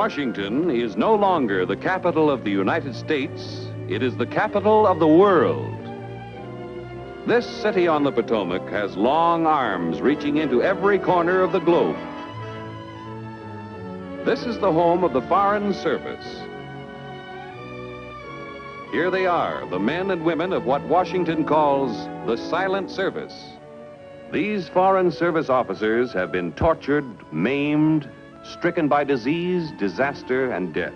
Washington is no longer the capital of the United States, it is the capital of the world. This city on the Potomac has long arms reaching into every corner of the globe. This is the home of the Foreign Service. Here they are, the men and women of what Washington calls the Silent Service. These Foreign Service officers have been tortured, maimed, stricken by disease, disaster, and death.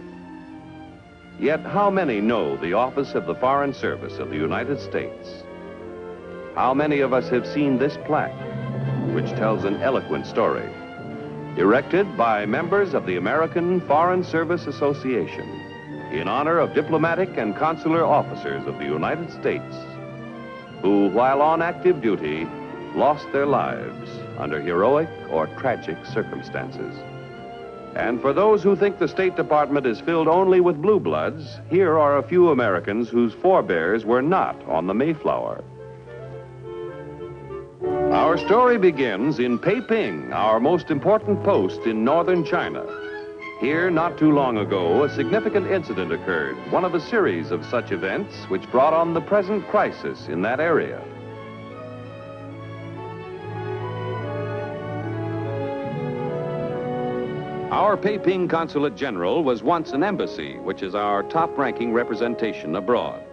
Yet how many know the office of the Foreign Service of the United States? How many of us have seen this plaque, which tells an eloquent story, erected by members of the American Foreign Service Association in honor of diplomatic and consular officers of the United States who, while on active duty, lost their lives under heroic or tragic circumstances. And for those who think the State Department is filled only with blue bloods, here are a few Americans whose forebears were not on the Mayflower. Our story begins in Peiping, our most important post in northern China. Here, not too long ago, a significant incident occurred, one of a series of such events which brought on the present crisis in that area. Our Peiping Consulate General was once an embassy, which is our top-ranking representation abroad.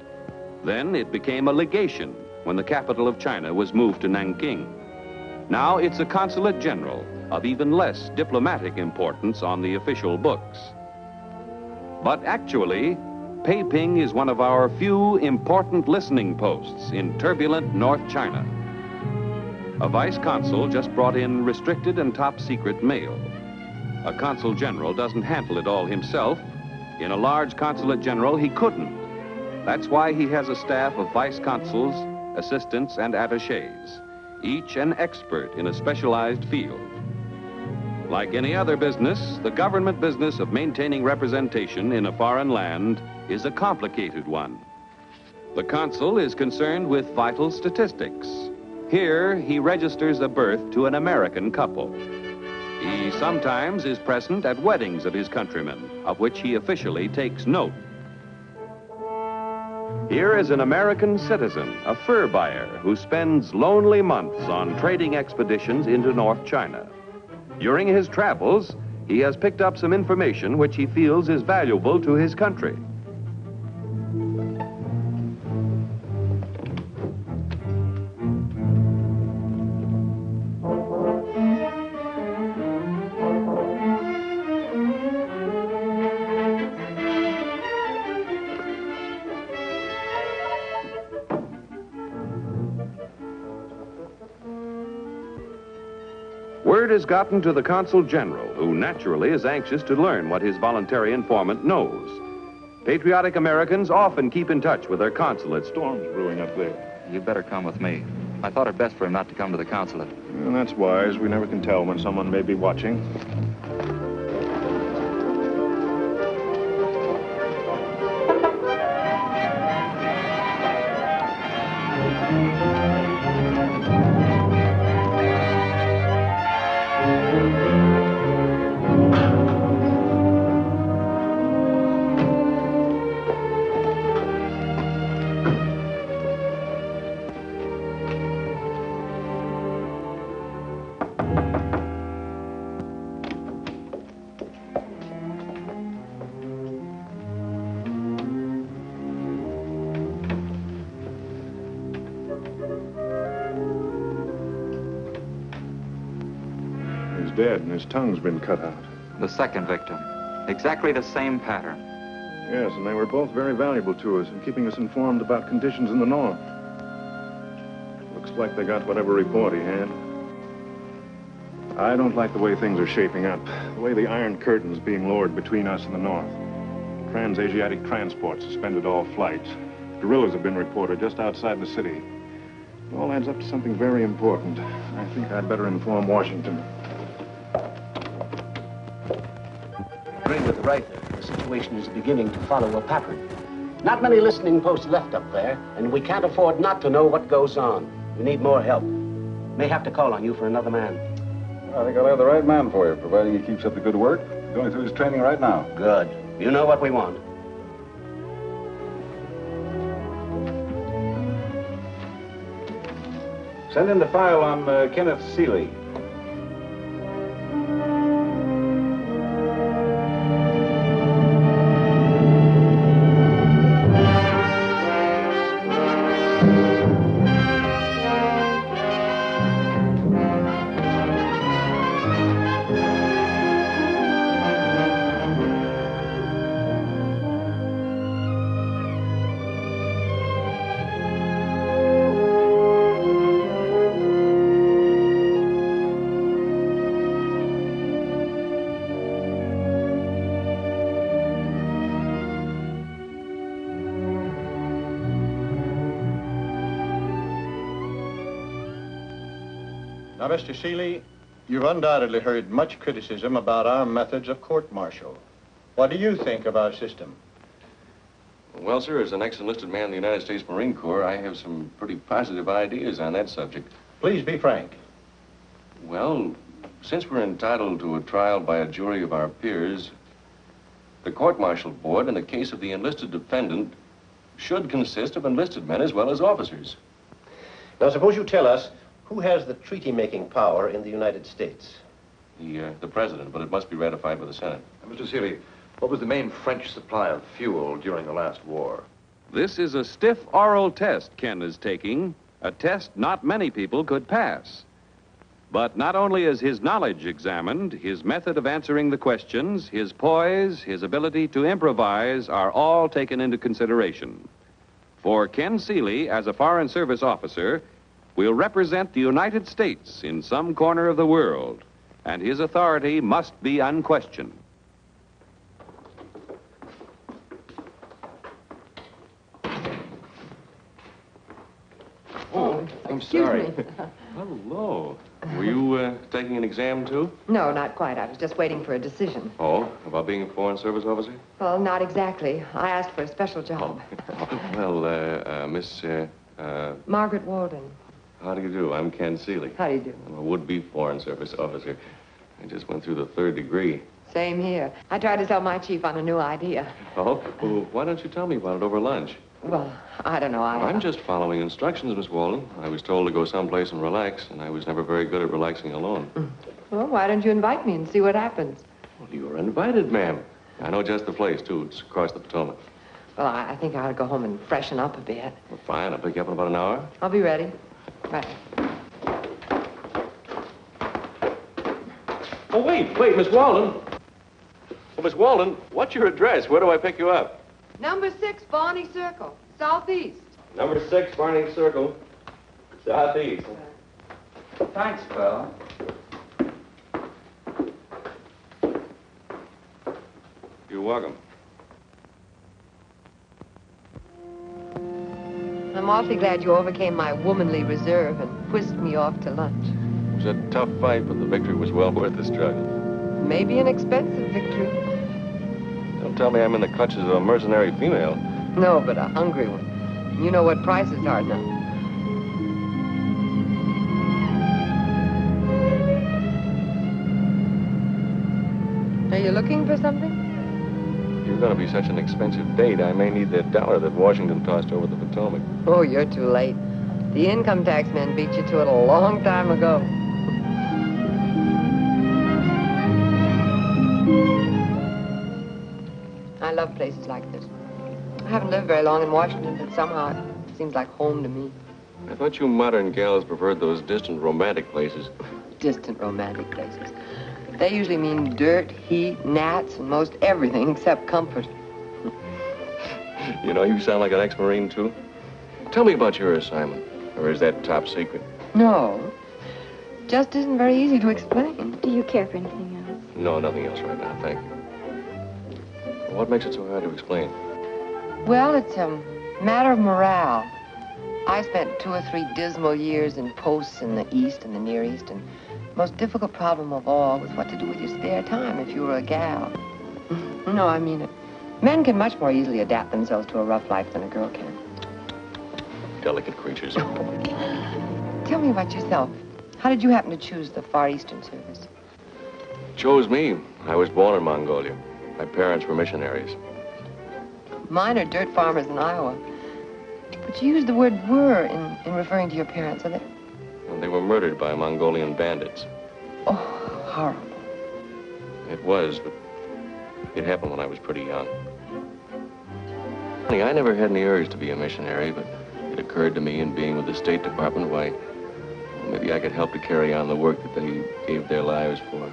Then it became a legation when the capital of China was moved to Nanking. Now it's a consulate general of even less diplomatic importance on the official books. But actually, Peiping is one of our few important listening posts in turbulent North China. A vice consul just brought in restricted and top-secret mail. A consul general doesn't handle it all himself. In a large consulate general, he couldn't. That's why he has a staff of vice consuls, assistants, and attachés, each an expert in a specialized field. Like any other business, the government business of maintaining representation in a foreign land is a complicated one. The consul is concerned with vital statistics. Here, he registers a birth to an American couple. He sometimes is present at weddings of his countrymen, of which he officially takes note. Here is an American citizen, a fur buyer, who spends lonely months on trading expeditions into North China. During his travels, he has picked up some information which he feels is valuable to his country. Word has gotten to the Consul General, who naturally is anxious to learn what his voluntary informant knows. Patriotic Americans often keep in touch with their consulates. Storm's brewing up there. You better come with me. I thought it best for him not to come to the consulate. Well, that's wise. We never can tell when someone may be watching. Dead, and his tongue's been cut out. The second victim. Exactly the same pattern. Yes, and they were both very valuable to us in keeping us informed about conditions in the north. Looks like they got whatever report he had. I don't like the way things are shaping up. The way the Iron Curtain's being lowered between us and the north. Trans-Asiatic transport suspended all flights. Guerrillas have been reported just outside the city. It all adds up to something very important. I think I'd better inform Washington. Agree with the writer. The situation is beginning to follow a pattern. Not many listening posts left up there, and we can't afford not to know what goes on. We need more help. May have to call on you for another man. I think I'll have the right man for you, providing he keeps up the good work. Going through his training right now. Good. You know what we want. Send in the file on Kenneth Seeley. Now, Mr. Seeley, you've undoubtedly heard much criticism about our methods of court-martial. What do you think of our system? Well, sir, as an ex-enlisted man in the United States Marine Corps, I have some pretty positive ideas on that subject. Please be frank. Well, since we're entitled to a trial by a jury of our peers, the court-martial board, in the case of the enlisted defendant, should consist of enlisted men as well as officers. Now, suppose you tell us who has the treaty-making power in the United States? The president, but it must be ratified by the Senate. Mr. Seeley, what was the main French supply of fuel during the last war? This is a stiff oral test Ken is taking, a test not many people could pass. But not only is his knowledge examined, his method of answering the questions, his poise, his ability to improvise are all taken into consideration. For Ken Seeley, as a Foreign Service officer, will represent the United States in some corner of the world, and his authority must be unquestioned. Oh, I'm sorry. Hello. Were you taking an exam, too? No, not quite. I was just waiting for a decision. Oh, about being a Foreign Service officer? Well, not exactly. I asked for a special job. Well, Miss, Margaret Weldon. How do you do? I'm Ken Seeley. How do you do? I'm a would-be Foreign Service officer. I just went through the 3rd degree. Same here. I tried to sell my chief on a new idea. Oh? Well, why don't you tell me about it over lunch? Well, I don't know. I'm just following instructions, Miss Weldon. I was told to go someplace and relax, and I was never very good at relaxing alone. Well, why don't you invite me and see what happens? Well, you were invited, ma'am. I know just the place, too. It's across the Potomac. Well, I think I ought to go home and freshen up a bit. Well, fine. I'll pick you up in about an hour. I'll be ready. Right. Oh, wait, Miss Weldon. Well, Miss Weldon, what's your address? Where do I pick you up? Number 6, Barney Circle, southeast. Number 6, Barney Circle, southeast. Thanks, fella. You're welcome. I'm awfully glad you overcame my womanly reserve and whisked me off to lunch. It was a tough fight, but the victory was well worth the struggle. Maybe an expensive victory. Don't tell me I'm in the clutches of a mercenary female. No, but a hungry one. You know what prices are now. Are you looking for something? You're going to be such an expensive date, I may need that dollar that Washington tossed over the Potomac. Oh, you're too late. The income tax men beat you to it a long time ago. I love places like this. I haven't lived very long in Washington, but somehow it seems like home to me. I thought you modern gals preferred those distant romantic places. Distant romantic places. They usually mean dirt, heat, gnats, and most everything except comfort. You know, you sound like an ex-Marine, too. Tell me about your assignment. Or is that top secret? No. Just isn't very easy to explain. Do you care for anything else? No, nothing else right now, thank you. What makes it so hard to explain? Well, it's a matter of morale. I spent 2 or 3 dismal years in posts in the East and the Near East, and the most difficult problem of all was what to do with your spare time if you were a gal. No, I mean it. Men can much more easily adapt themselves to a rough life than a girl can. Delicate creatures. Tell me about yourself. How did you happen to choose the Far Eastern Service? chose me. I was born in Mongolia. My parents were missionaries. Mine are dirt farmers in Iowa. But you used the word were in referring to your parents, are they? And they were murdered by Mongolian bandits. Oh, horrible. It was, but it happened when I was pretty young. I never had any urge to be a missionary, but it occurred to me in being with the State Department, why, maybe I could help to carry on the work that they gave their lives for.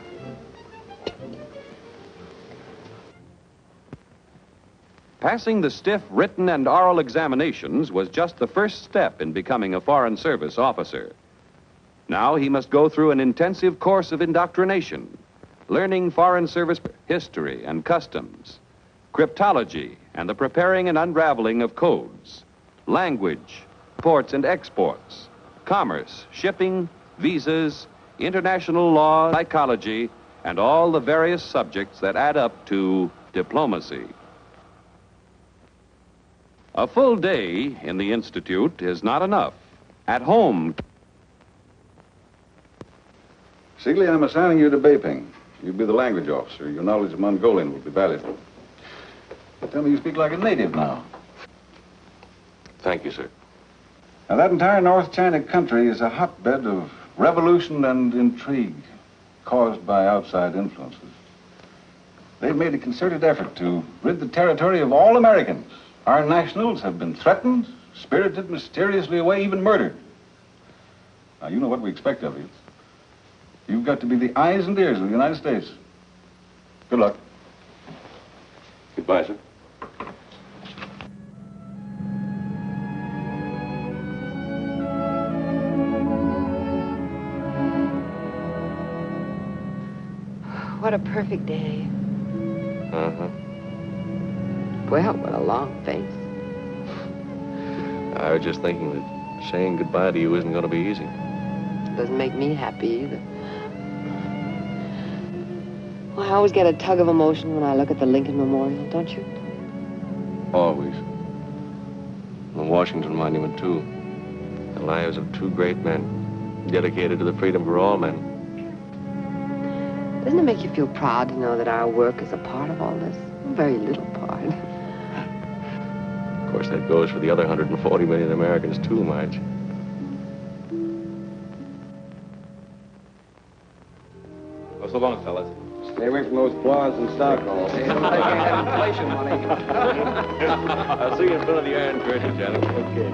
Passing the stiff written and oral examinations was just the first step in becoming a Foreign Service officer. Now he must go through an intensive course of indoctrination, learning Foreign Service history and customs, cryptology and the preparing and unraveling of codes, language, imports and exports, commerce, shipping, visas, international law, psychology, and all the various subjects that add up to diplomacy. A full day in the Institute is not enough. At home... Seeley, I'm assigning you to Beiping. You'll be the language officer. Your knowledge of Mongolian will be valuable. Tell me you speak like a native now. Thank you, sir. Now, that entire North China country is a hotbed of revolution and intrigue caused by outside influences. They've made a concerted effort to rid the territory of all Americans. Our nationals have been threatened, spirited mysteriously away, even murdered. Now, you know what we expect of you. You've got to be the eyes and ears of the United States. Good luck. Goodbye, sir. What a perfect day. Uh-huh. Well, what a long face. I was just thinking that saying goodbye to you isn't going to be easy. Doesn't make me happy either. Well, I always get a tug of emotion when I look at the Lincoln Memorial, don't you? Always. The Washington Monument, too. The lives of two great men, dedicated to the freedom for all men. Doesn't it make you feel proud to know that our work is a part of all this? A very little part. Of course, that goes for the other 140 million Americans, too, Marge. Well, so long, fellas. Stay away from those claws and stockholders. They don't take any inflation money. I'll see you in front of the Iron Curtain, gentlemen. Okay.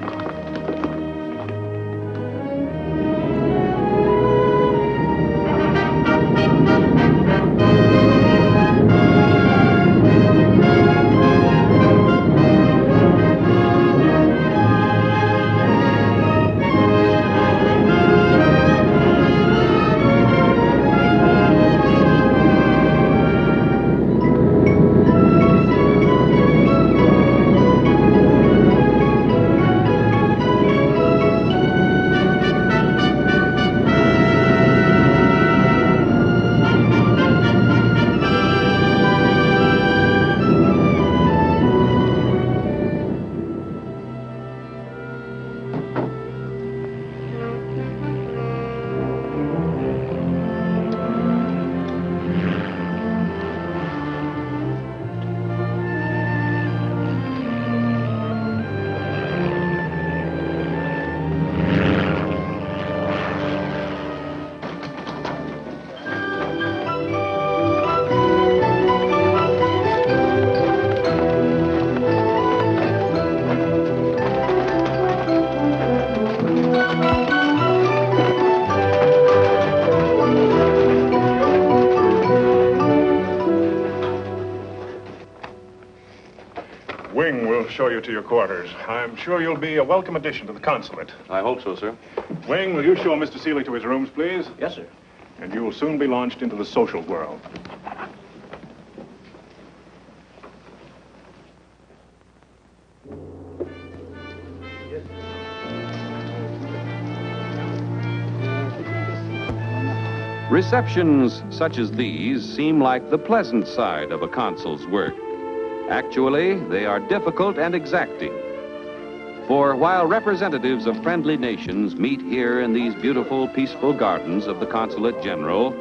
Show you to your quarters. I'm sure you'll be a welcome addition to the consulate. I hope so, sir. Wing, will you show Mr. Seeley to his rooms, please? Yes, sir. And you will soon be launched into the social world. Receptions such as these seem like the pleasant side of a consul's work. Actually, they are difficult and exacting. For while representatives of friendly nations meet here in these beautiful, peaceful gardens of the Consulate General,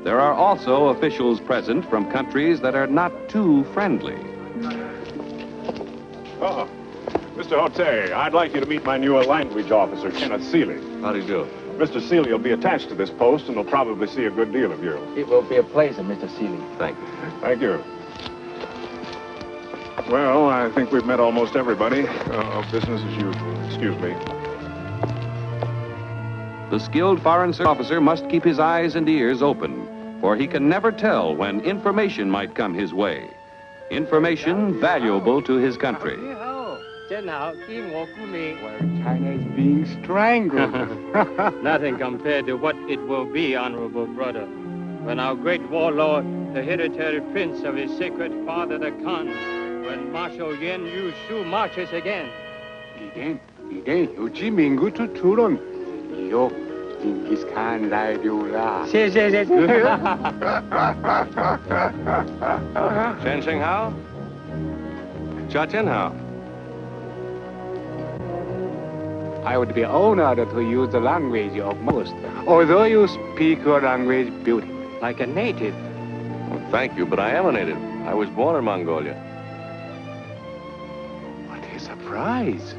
There are also officials present from countries that are not too friendly. Oh, Mr. Hote, I'd like you to meet my new language officer, Kenneth Seeley. How do you do? Mr. Seeley will be attached to this post and will probably see a good deal of you. It will be a pleasure, Mr. Seeley. Thank you. Thank you. Well, I think we've met almost everybody. Business as usual. Excuse me. The skilled foreign service officer must keep his eyes and ears open, for he can never tell when information might come his way. Information valuable to his country. Where China is being strangled. Nothing compared to what it will be, honorable brother, when our great warlord, the hereditary prince of his sacred father, the Khan, when Marshal Yen Yu Shu marches again. 이게 유지민구 투투론 이요 징기스칸 라디오라. Shen Hao? Cha Tin Hao? I would be honored to use the language of most, although you speak your language beautifully. Like a native. Well, thank you, but I am a native. I was born in Mongolia. What a surprise.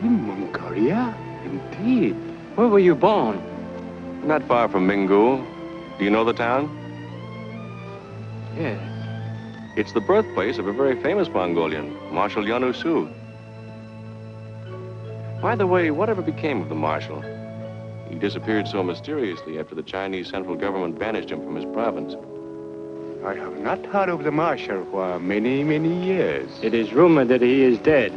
In Mongolia? Indeed. Where were you born? Not far from Mingu. Do you know the town? Yes. It's the birthplace of a very famous Mongolian, Marshal Yanu Su. By the way, whatever became of the Marshal? He disappeared so mysteriously after the Chinese central government banished him from his province. I have not heard of the Marshal for many, many years. It is rumored that he is dead.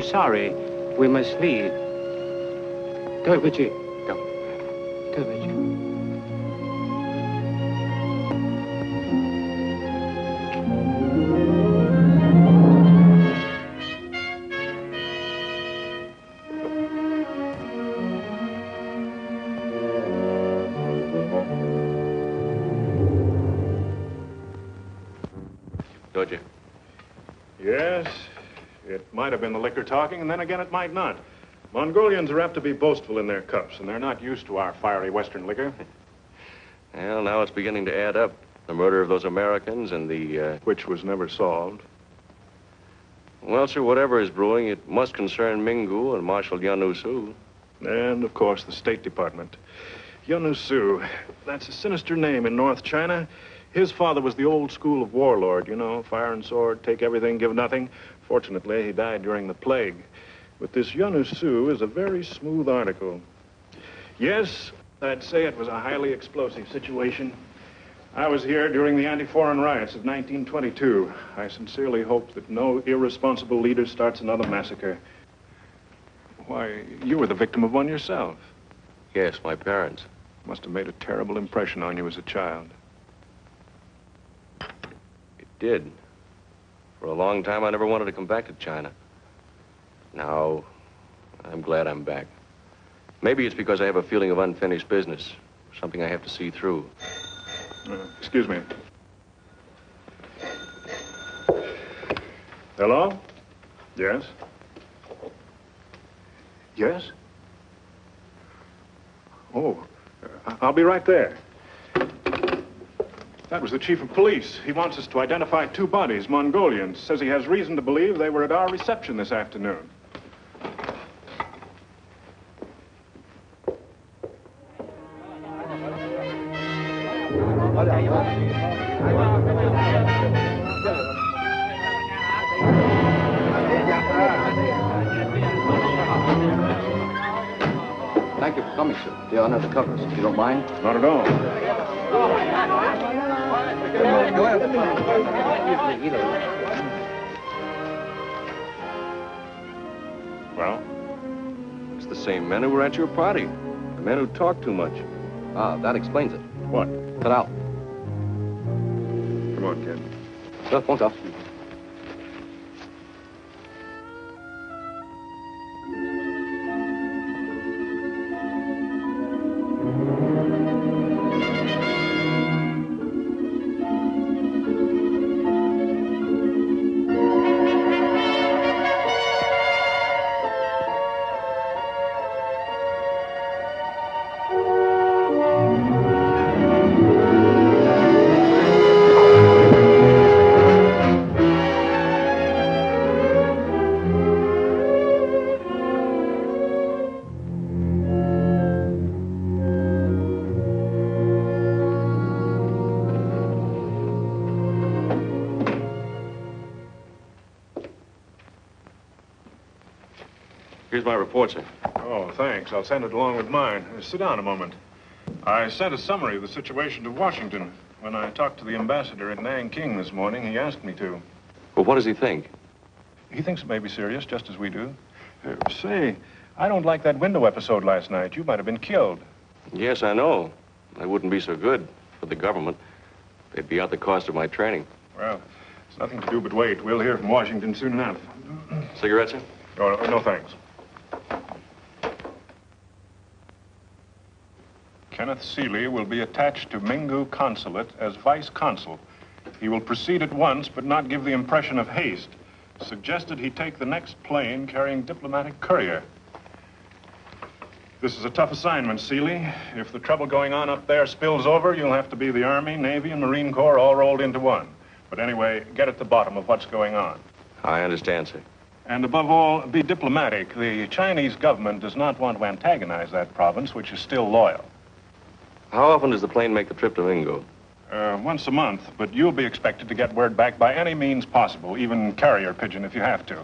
Sorry, we must leave. Go, Vichy. Go. Go, Vichy. Doji. Yes, it might have been the liquor talking, and then again it might not. Mongolians are apt to be boastful in their cups, and they're not used to our fiery Western liquor. Well, now it's beginning to add up. The murder of those Americans and the, Which was never solved. Well, sir, whatever is brewing, it must concern Mingu and Marshal Yanu Su. And, of course, the State Department. Yanu Su, that's a sinister name in North China. His father was the old school of warlord, you know, fire and sword, take everything, give nothing. Fortunately, he died during the plague. But this Yanu Su is a very smooth article. Yes, I'd say it was a highly explosive situation. I was here during the anti-foreign riots of 1922. I sincerely hope that no irresponsible leader starts another massacre. Why, you were the victim of one yourself. Yes, my parents. Must have made a terrible impression on you as a child. It did. For a long time, I never wanted to come back to China. Now, I'm glad I'm back. Maybe it's because I have a feeling of unfinished business, something I have to see through. Excuse me. Hello? Yes? Yes? Oh, I'll be right there. That was the chief of police. He wants us to identify two bodies, Mongolians. Says he has reason to believe they were at our reception this afternoon. Thank you for coming, sir. The honor to cover us, if you don't mind. Not at all. Well? It's the same men who were at your party. The men who talk too much. Ah, that explains it. What? Cut out. Come on, kid. Sir, bonjour. Here's my report, sir. Oh, thanks. I'll send it along with mine. Sit down a moment. I sent a summary of the situation to Washington. When I talked to the ambassador at Nanking this morning, he asked me to. Well, what does he think? He thinks it may be serious, just as we do. Say, I don't like that window episode last night. You might have been killed. Yes, I know. That wouldn't be so good for the government. They'd be out the cost of my training. Well, it's nothing to do but wait. We'll hear from Washington soon enough. Cigarette, sir? Oh, no, thanks. Kenneth Seeley will be attached to Mingu Consulate as Vice Consul. He will proceed at once, but not give the impression of haste. Suggested he take the next plane carrying diplomatic courier. This is a tough assignment, Seeley. If the trouble going on up there spills over, you'll have to be the Army, Navy, and Marine Corps all rolled into one. But anyway, get at the bottom of what's going on. I understand, sir. And above all, be diplomatic. The Chinese government does not want to antagonize that province, which is still loyal. How often does the plane make the trip to Mingo? Once a month, but you'll be expected to get word back by any means possible, even carrier pigeon if you have to.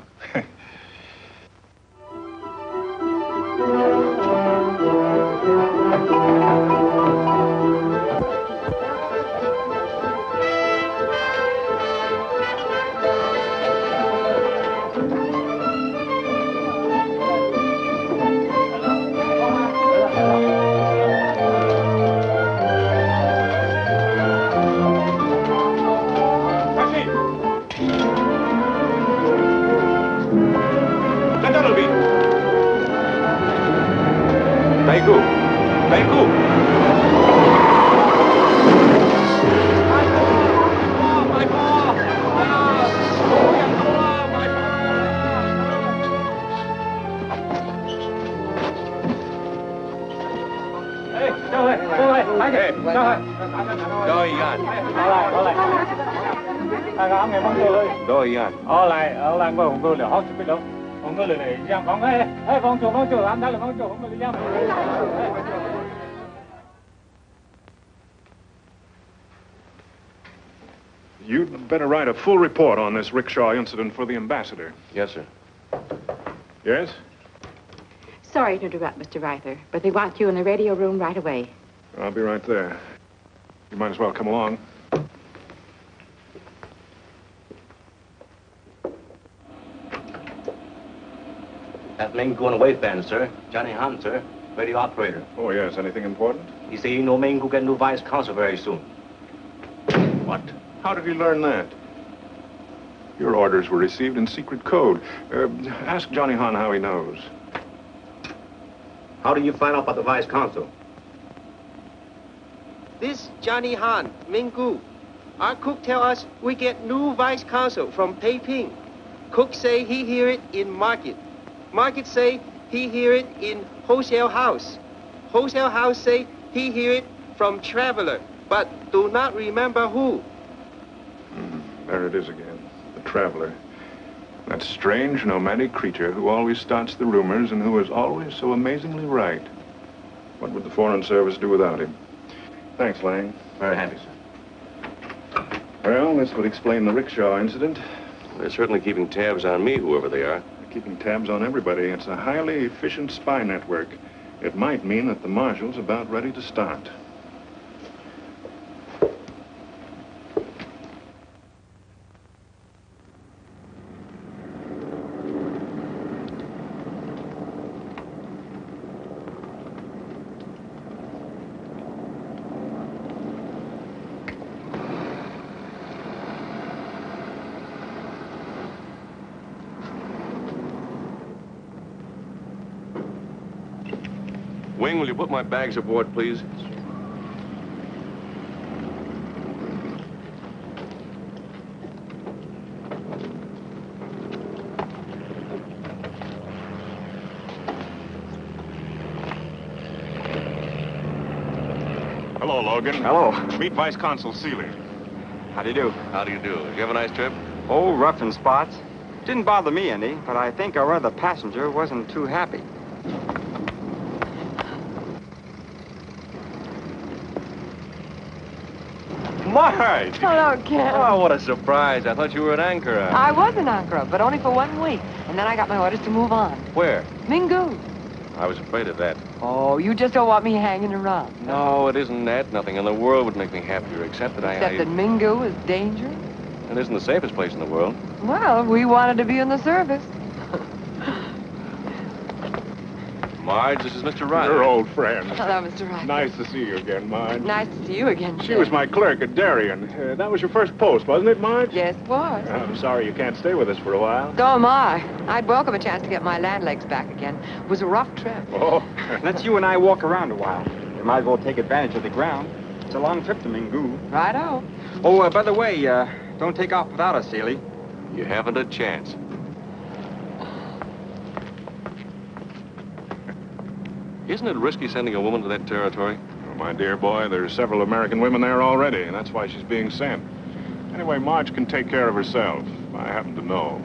You'd better write a full report on this rickshaw incident for the ambassador. Yes, sir. Yes? Sorry to interrupt, Mr. Reither, but they want you in the radio room right away. I'll be right there. You might as well come along. That Ming going away fan, sir. Johnny Han, sir. Radio operator. Oh, yes. Anything important? He say you know Ming will get new vice consul very soon. What? How did you learn that? Your orders were received in secret code. Ask Johnny Han how he knows. How do you find out about the vice consul? This Johnny Han, Minggu. Our cook tell us we get new vice consul from Peiping. Cook say he hear it in market. Market say he hear it in wholesale house. Wholesale house say he hear it from traveler, but do not remember who. There it is again, the traveler. That strange, nomadic creature who always starts the rumors and who is always so amazingly right. What would the Foreign Service do without him? Thanks, Lang. Very happy, sir. Well, this would explain the rickshaw incident. They're certainly keeping tabs on me, whoever they are. They're keeping tabs on everybody. It's a highly efficient spy network. It might mean that the marshal's about ready to start. Wing, will you put my bags aboard, please? Hello, Logan. Hello. Meet Vice Consul Seeley. How do you do? How do you do? Did you have a nice trip? Oh, rough in spots. Didn't bother me any, but I think our other passenger wasn't too happy. Marge! Hello, Ken. Oh, what a surprise. I thought you were at Ankara. I was in Ankara, but only for 1 week. And then I got my orders to move on. Where? Mingu. I was afraid of that. Oh, you just don't want me hanging around. No, it isn't that. Nothing in the world would make me happier, except that Except that Mingu is dangerous? It isn't the safest place in the world. Well, we wanted to be in the service. Marge, this is Mr. Ryder. Your old friend. Hello, Mr. Ryder. Nice to see you again, Marge. Nice to see you again, She was my clerk at Darien. That was your first post, wasn't it, Marge? Yes, it was. I'm sorry you can't stay with us for a while. So am I. I'd welcome a chance to get my land legs back again. It was a rough trip. Oh, let's you and I walk around a while. We might as well take advantage of the ground. It's a long trip to Mingu. Righto. Oh, by the way, don't take off without us, Seeley. You haven't a chance. Isn't it risky sending a woman to that territory? Oh, my dear boy, there's several American women there already, and that's why she's being sent. Anyway, Marge can take care of herself. I happen to know.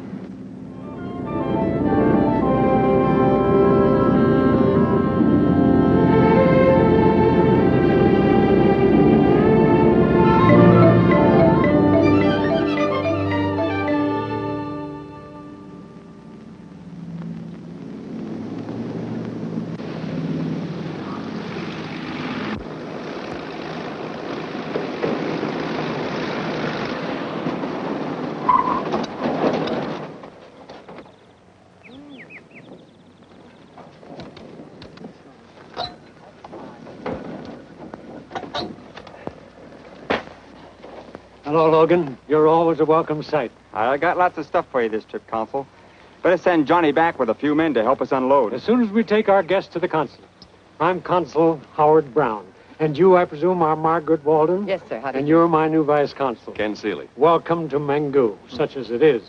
Hello, Logan. You're always a welcome sight. I got lots of stuff for you this trip, Consul. Better send Johnny back with a few men to help us unload. As soon as we take our guests to the consulate. I'm Consul Howard Brown. And you, I presume, are Margaret Weldon? Yes, sir. How do And you... you're my new vice consul. Ken Seeley. Welcome to Mingu, such as it is.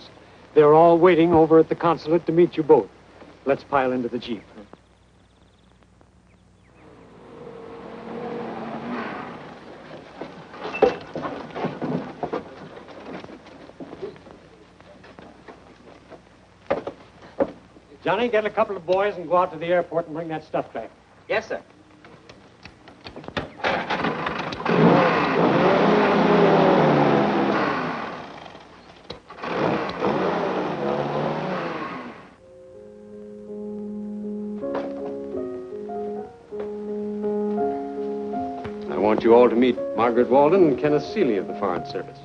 They're all waiting over at the consulate to meet you both. Let's pile into the jeep. Johnny, get a couple of boys and go out to the airport and bring that stuff back. Yes, sir. I want you all to meet Margaret Weldon and Kenneth Seeley of the Foreign Service.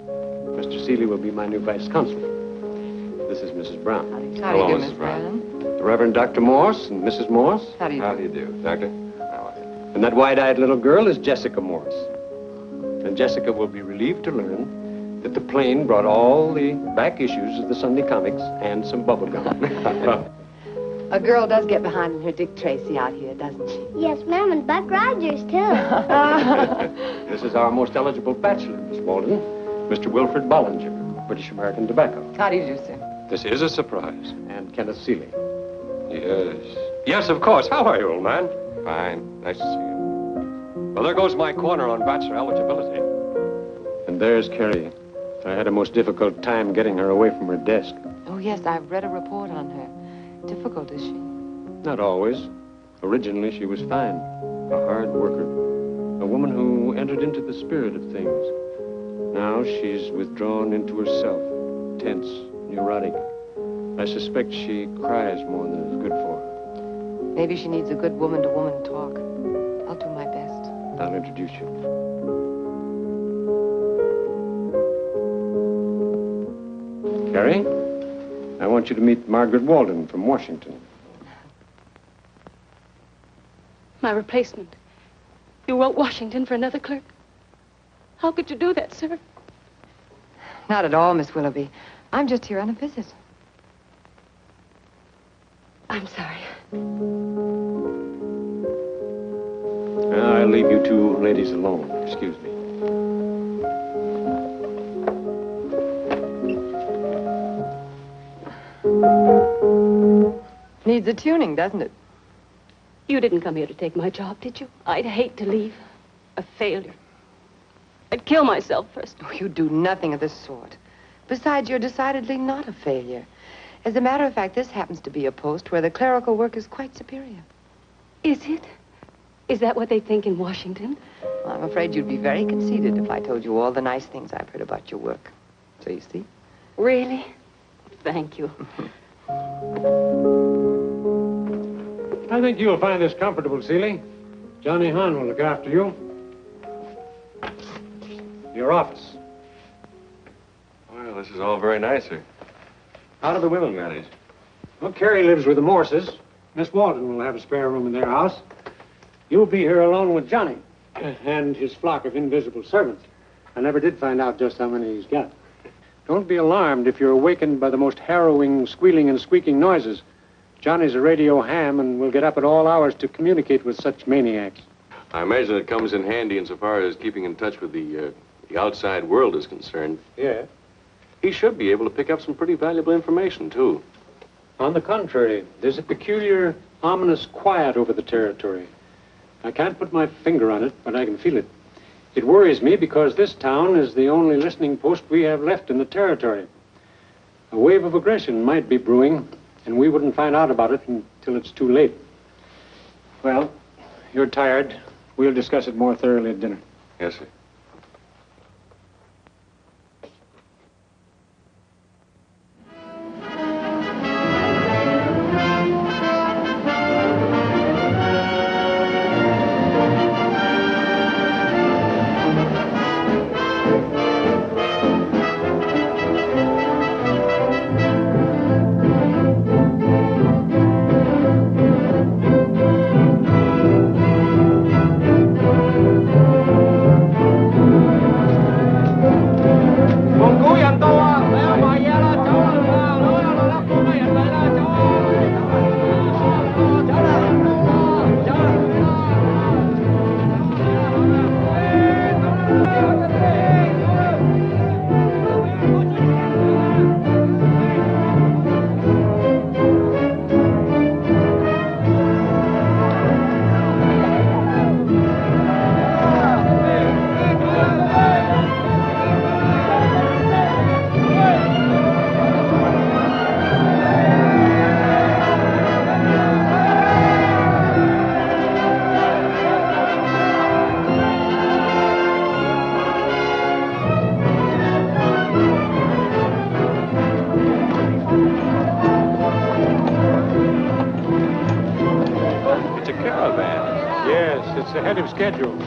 Mr. Seeley will be my new vice consul. This is Mrs. Brown. How do you do, Miss Brown? The Reverend Dr. Morse and Mrs. Morse. How do you do? How do you do, Doctor? And that wide-eyed little girl is Jessica Morse. And Jessica will be relieved to learn that the plane brought all the back issues of the Sunday comics and some bubble gum. A girl does get behind in her Dick Tracy out here, doesn't she? Yes, ma'am, and Buck Rogers, too. This is our most eligible bachelor, Miss Walden, Mr. Wilfred Bollinger, British American Tobacco. How do you do, sir? This is a surprise. And Kenneth Seeley. Yes. Yes, of course. How are you, old man? Fine. Nice to see you. Well, there goes my corner on bachelor eligibility. And there's Carrie. I had a most difficult time getting her away from her desk. Oh, yes, I've read a report on her. Difficult, is she? Not always. Originally, she was fine. A hard worker. A woman who entered into the spirit of things. Now she's withdrawn into herself. Tense, neurotic. I suspect she cries more than is good for her. Maybe she needs a good woman-to-woman talk. I'll do my best. I'll introduce you. Carrie, I want you to meet Margaret Weldon from Washington. My replacement. You wrote Washington for another clerk? How could you do that, sir? Not at all, Miss Willoughby. I'm just here on a visit. I'm sorry. I'll leave you two ladies alone. Excuse me. Needs a tuning, doesn't it? You didn't come here to take my job, did you? I'd hate to leave. A failure. I'd kill myself first. Oh, you do nothing of the sort. Besides, you're decidedly not a failure. As a matter of fact, this happens to be a post where the clerical work is quite superior. Is it? Is that what they think in Washington? Well, I'm afraid you'd be very conceited if I told you all the nice things I've heard about your work. So you see? Really? Thank you. I think you'll find this comfortable, Seeley. Johnny Hahn will look after you. Your office. Well, this is all very nice, sir. How do the women manage? Well, Carrie lives with the Morses. Miss Weldon will have a spare room in their house. You'll be here alone with Johnny and his flock of invisible servants. I never did find out just how many he's got. Don't be alarmed if you're awakened by the most harrowing squealing and squeaking noises. Johnny's a radio ham and will get up at all hours to communicate with such maniacs. I imagine it comes in handy insofar as keeping in touch with the outside world is concerned. Yeah. He should be able to pick up some pretty valuable information, too. On the contrary, there's a peculiar, ominous quiet over the territory. I can't put my finger on it, but I can feel it. It worries me because this town is the only listening post we have left in the territory. A wave of aggression might be brewing, and we wouldn't find out about it until it's too late. Well, you're tired. We'll discuss it more thoroughly at dinner. Yes, sir. Ahead of schedule.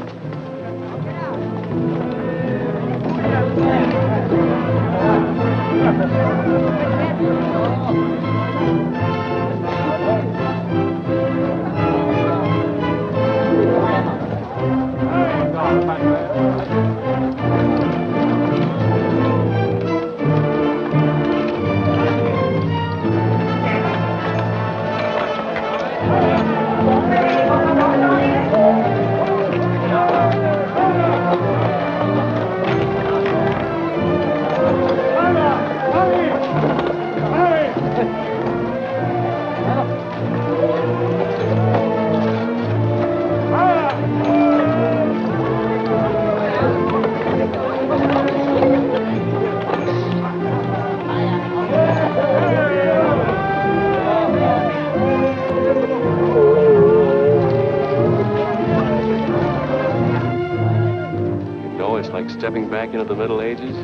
Stepping back into the Middle Ages?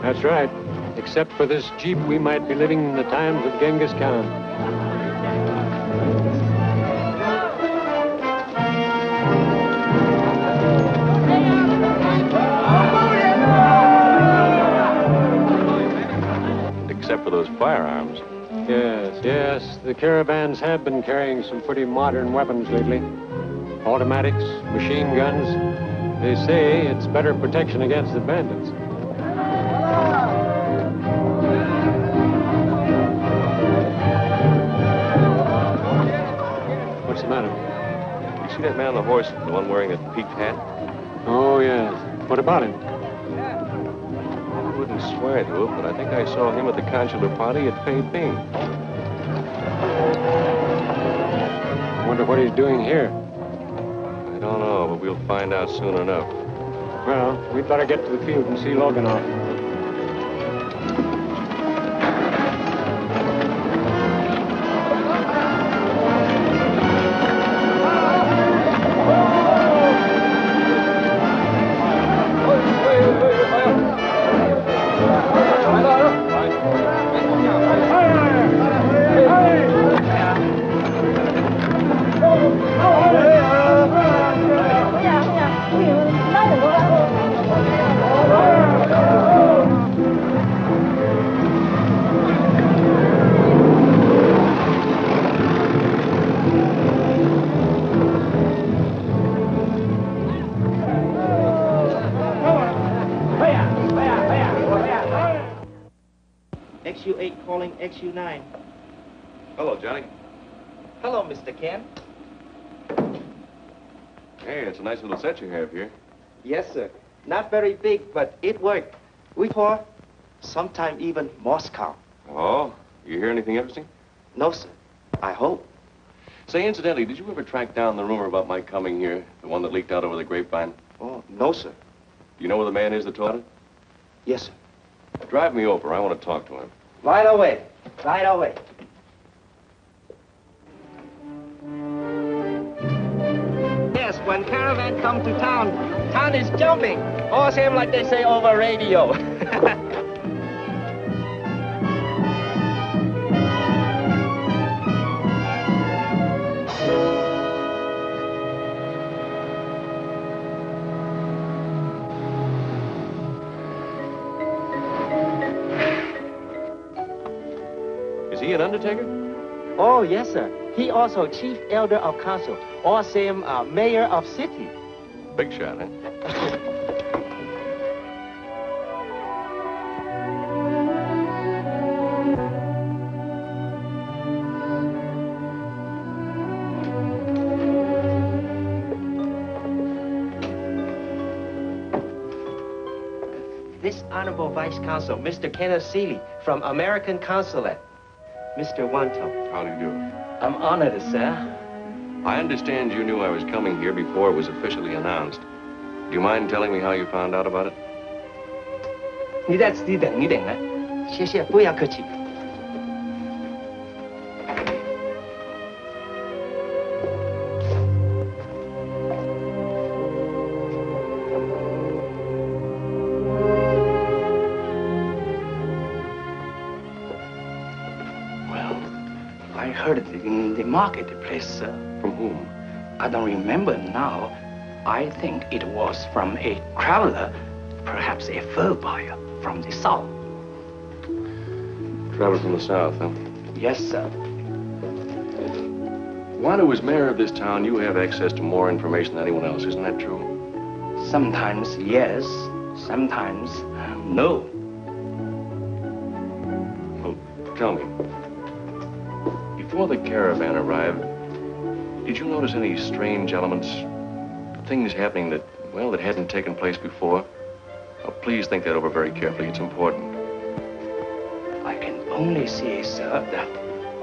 That's right. Except for this Jeep, we might be living in the times of Genghis Khan. Except for those firearms. Yes. The caravans have been carrying some pretty modern weapons lately. Automatics, machine guns. They say it's better protection against the bandits. What's the matter? You see that man on the horse, the one wearing that peaked hat? Oh, yes. What about him? I wouldn't swear to it, but I think I saw him at the consular party at Peiping. I wonder what he's doing here. I don't know, but we'll find out soon enough. Well, we'd better get to the field and see Logan off. calling XU9. Hello, Johnny. Hello, Mr. Ken. Hey, it's a nice little set you have here. Yes, sir. Not very big, but it worked. We tour, sometime even Moscow. Oh, you hear anything interesting? No, sir. I hope. Say, incidentally, did you ever track down the rumor about my coming here? The one that leaked out over the grapevine? Oh, no, sir. Do you know where the man is that told it? Yes, sir. Drive me over. I want to talk to him. Right away. Right away. Yes, when caravan come to town, town is jumping. All same like they say over radio. Is he an undertaker? Oh, yes, sir. He also chief elder of council, or same mayor of city. Big shot, huh? This Honorable Vice Consul, Mr. Kenneth Seeley, from American Consulate. Mr. Wanto. How do you do? I'm honored, sir. I understand you knew I was coming here before it was officially announced. Do you mind telling me how you found out about it? 你在此地等一等啊，谢谢，不要客气。I heard it in the marketplace, sir. From whom? I don't remember now. I think it was from a traveler, perhaps a fur buyer from the south. Traveler from the south, huh? Yes, sir. Wando, as mayor of this town, you have access to more information than anyone else. Isn't that true? Sometimes yes, sometimes no. Well, tell me. Before the caravan arrived, did you notice any strange elements? Things happening that, well, that hadn't taken place before? Oh, please think that over very carefully. It's important. I can only say, sir, that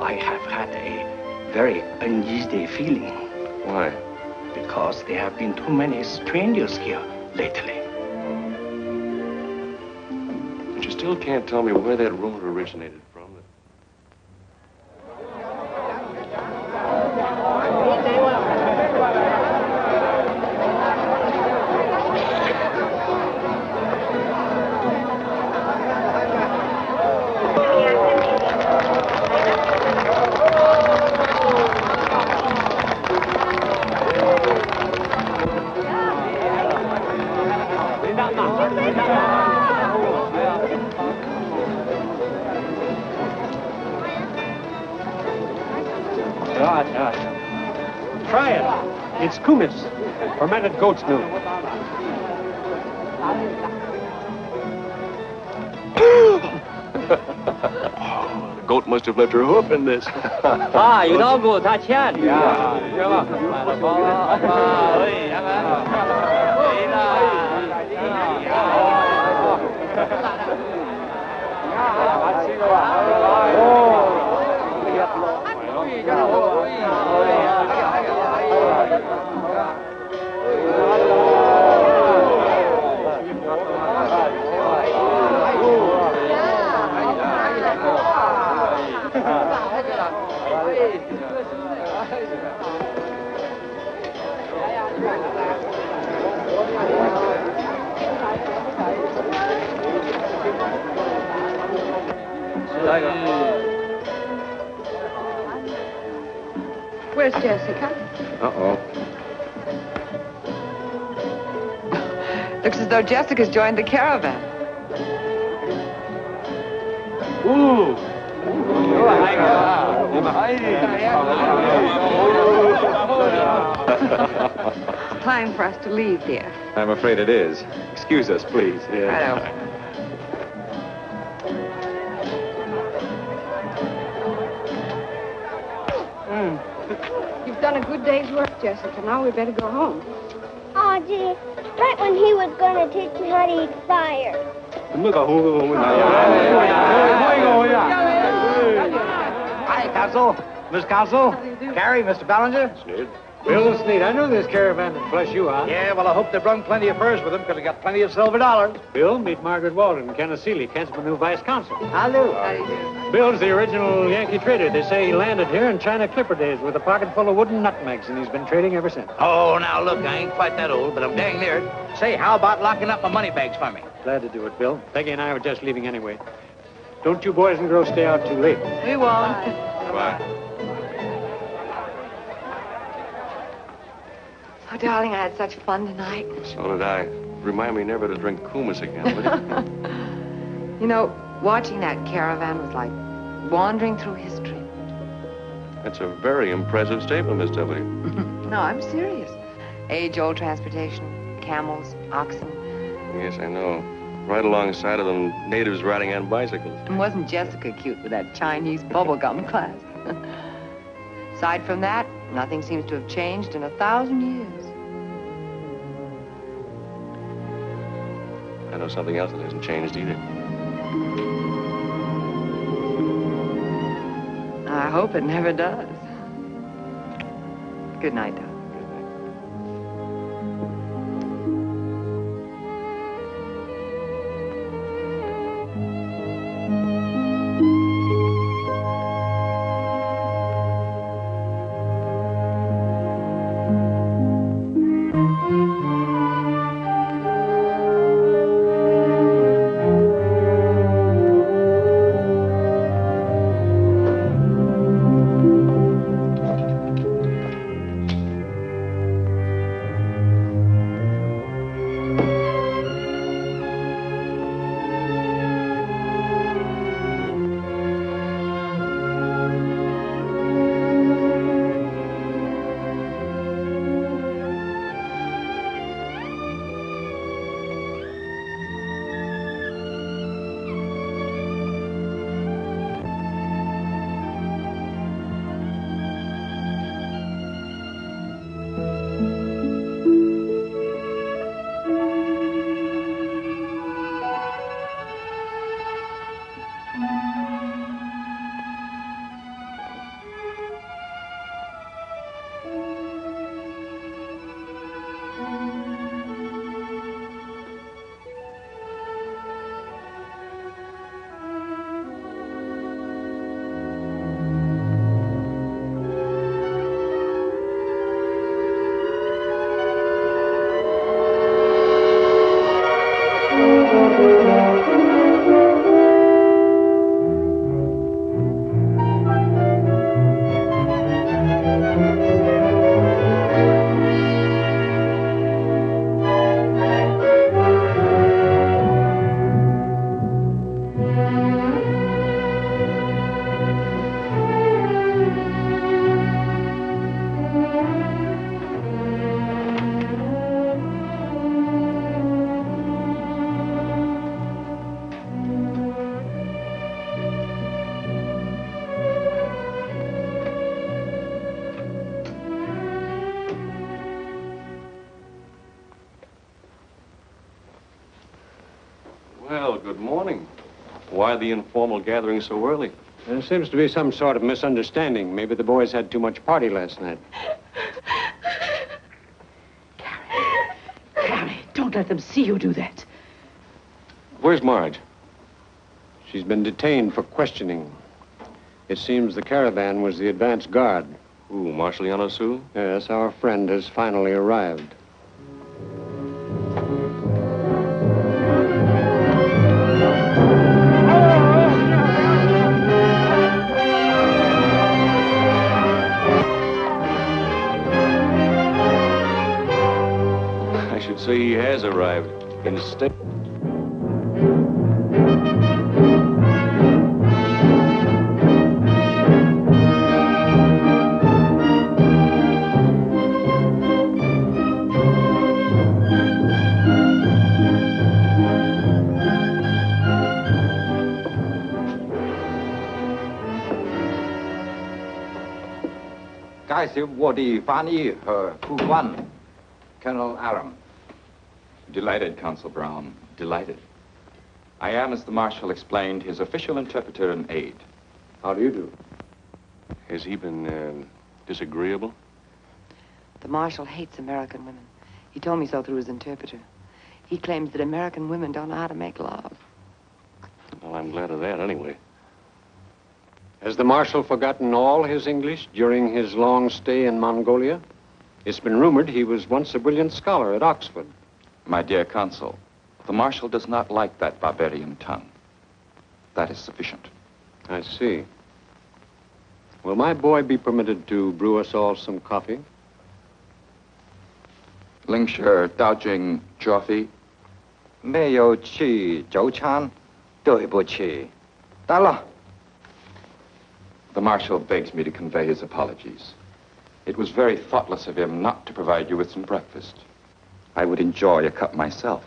I have had a very uneasy feeling. Why? Because there have been too many strangers here lately. But you still can't tell me where that rumor originated from. Try it. It's kumis, fermented goat's milk. The goat must have left her hoof in this. Ah, you know, good, that's it. Where's Jessica? Uh-oh. Looks as though Jessica's joined the caravan. Ooh. It's time for us to leave, dear. I'm afraid it is. Excuse us, please. Righto. You've done a good day's work, Jessica. Now we better go home. Oh, gee. Right when he was going to teach me how to eat fire. Hi, Counsel. Miss Counsel. Carrie, Mr. Ballinger. Sneed. Bill Sneed, I knew this caravan would flush you out. Yeah, well, I hope they brung plenty of furs with them because they got plenty of silver dollars. Bill, meet Marge Weldon, Kenneth Seeley, Kent's new vice consul. Hello. Bill's the original Yankee trader. They say he landed here in China Clipper days with a pocket full of wooden nutmegs, and he's been trading ever since. Oh, now look, I ain't quite that old, but I'm dang near it. Say, how about locking up my money bags for me? Glad to do it, Bill. Peggy and I were just leaving anyway. Don't you boys and girls stay out too late. We won't. Bye. Oh, darling, I had such fun tonight. So did I. Remind me never to drink kumis again, will you? You know, watching that caravan was like wandering through history. That's a very impressive statement, Miss W. No, I'm serious. Age-old transportation, camels, oxen. Yes, I know. Right alongside of them, natives riding on bicycles. And wasn't Jessica cute with that Chinese bubblegum class? Aside from that, nothing seems to have changed in 1,000 years. I know something else that hasn't changed either. I hope it never does. Good night, darling. Well, good morning. Why the informal gathering so early? There seems to be some sort of misunderstanding. Maybe the boys had too much party last night. Carrie, don't let them see you do that. Where's Marge? She's been detained for questioning. It seems the caravan was the advance guard. Ooh, Marshaliano Sue? Yes, our friend has finally arrived. I should say he has arrived. Instead... 介绍我的翻译和副官 Colonel Aram. Delighted, Consul Brown. Delighted. I am, as the Marshal explained, his official interpreter and aide. How do you do? Has he been disagreeable? The Marshal hates American women. He told me so through his interpreter. He claims that American women don't know how to make love. Well, I'm glad of that anyway. Has the Marshal forgotten all his English during his long stay in Mongolia? It's been rumored he was once a brilliant scholar at Oxford. My dear Consul, the Marshal does not like that barbarian tongue. That is sufficient. I see. Will my boy be permitted to brew us all some coffee? Lingshire, Daojing, Joffy. 没有去早餐，对不起。到了。 The Marshal begs me to convey his apologies. It was very thoughtless of him not to provide you with some breakfast. I would enjoy a cup myself.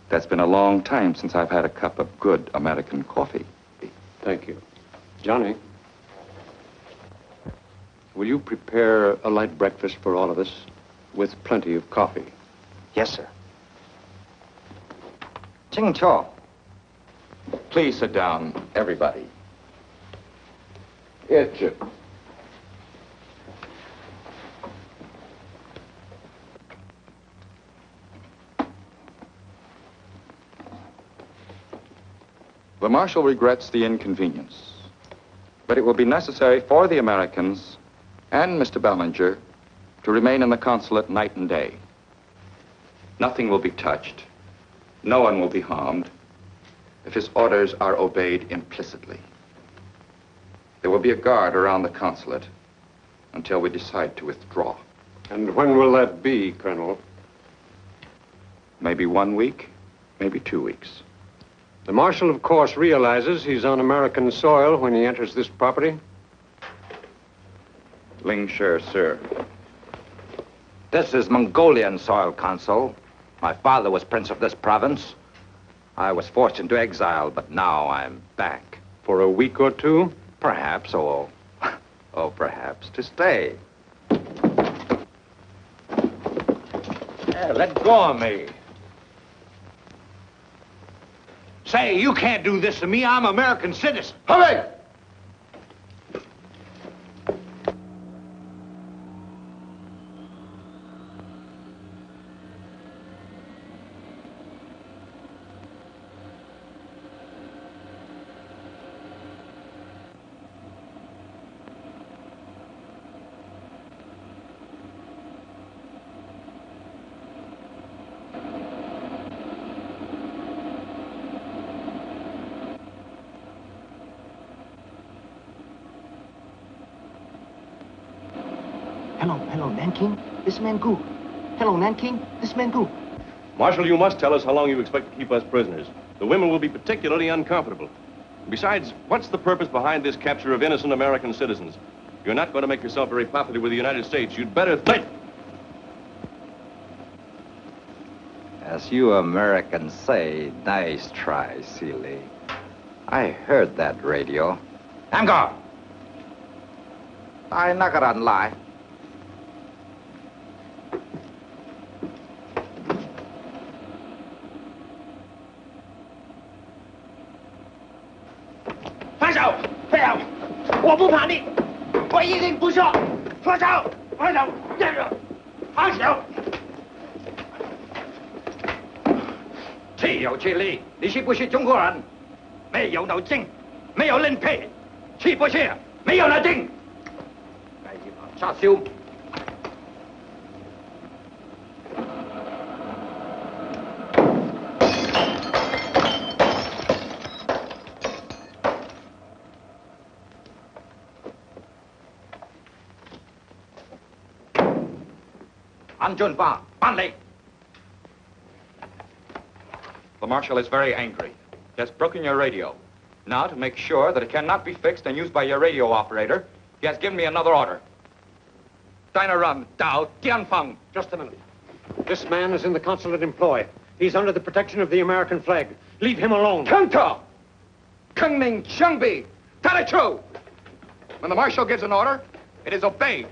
That's been a long time since I've had a cup of good American coffee. Thank you. Johnny, will you prepare a light breakfast for all of us with plenty of coffee? Yes, sir. 请坐. Please sit down, everybody. Itch. The Marshal regrets the inconvenience, but it will be necessary for the Americans and Mr. Bellinger to remain in the consulate night and day. Nothing will be touched. No one will be harmed if his orders are obeyed implicitly. There will be a guard around the consulate until we decide to withdraw. And when will that be, Colonel? Maybe 1 week, maybe 2 weeks. The Marshal, of course, realizes he's on American soil when he enters this property. Lingshire, sir. This is Mongolian soil, Consul. My father was prince of this province. I was forced into exile, but now I'm back. For a week or two? Perhaps, or perhaps to stay. Let go of me. Say, you can't do this to me. I'm an American citizen. Hurry! Hello, Nanking. This man Gu. Hello, Nanking. This man Gu. Marshal, you must tell us how long you expect to keep us prisoners. The women will be particularly uncomfortable. Besides, what's the purpose behind this capture of innocent American citizens? You're not going to make yourself very popular with the United States. You'd better think. As you Americans say, nice try, Seeley. I heard that radio. I'm gone. I knock it on lie. The Marshal is very angry. He has broken your radio. Now, to make sure that it cannot be fixed and used by your radio operator, he has given me another order. Dinaram, Dao, Tianfang. Just a minute. This man is in the consulate employ. He's under the protection of the American flag. Leave him alone. Kanta! Kengning Changbi! Talichu! When the Marshal gives an order, it is obeyed.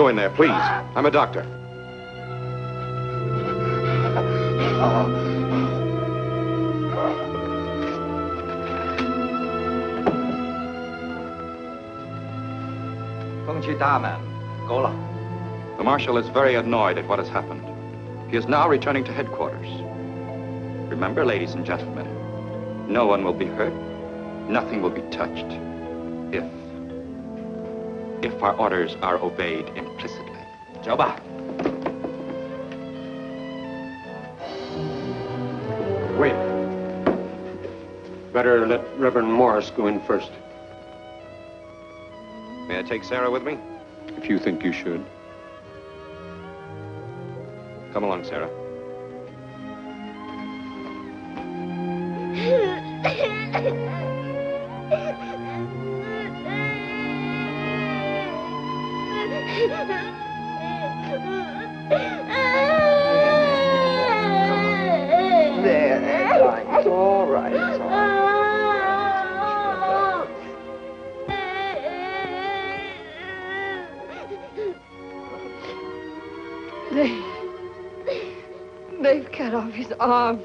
go in there, please. I'm a doctor. The Marshal is very annoyed at what has happened. He is now returning to headquarters. Remember, ladies and gentlemen, no one will be hurt, nothing will be touched, if our orders are obeyed implicitly. Joba. Wait. Better let Reverend Morris go in first. May I take Sarah with me? If you think you should. Come along, Sarah. There, it's all right. They've cut off his arms.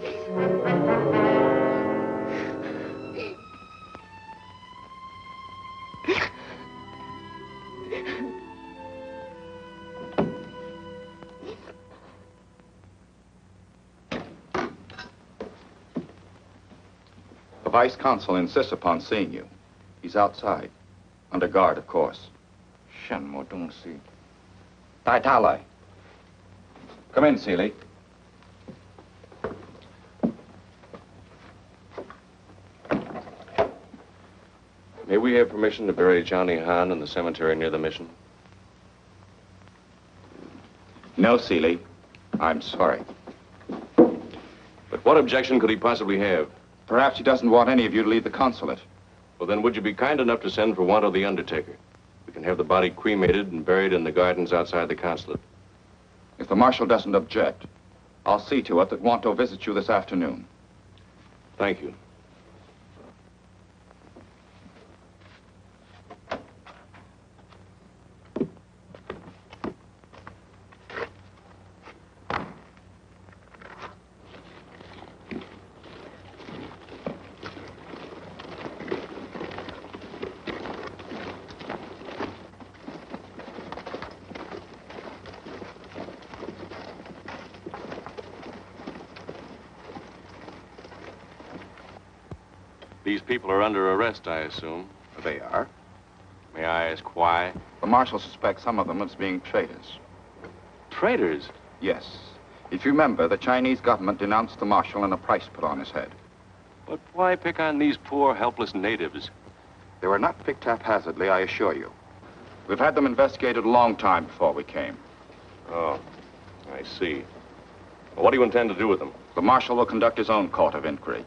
The Vice Consul insists upon seeing you. He's outside. Under guard, of course. Come in, Seeley. May we have permission to bury Johnny Han in the cemetery near the mission? No, Seeley. I'm sorry. But what objection could he possibly have? Perhaps he doesn't want any of you to leave the consulate. Well, then would you be kind enough to send for Wanto the undertaker? We can have the body cremated and buried in the gardens outside the consulate. If the Marshal doesn't object, I'll see to it that Wanto visits you this afternoon. Thank you. These people are under arrest, I assume. They are. May I ask why? The Marshal suspects some of them as being traitors. Traitors? Yes. If you remember, the Chinese government denounced the Marshal and a price put on his head. But why pick on these poor, helpless natives? They were not picked haphazardly, I assure you. We've had them investigated a long time before we came. Oh, I see. Well, what do you intend to do with them? The Marshal will conduct his own court of inquiry.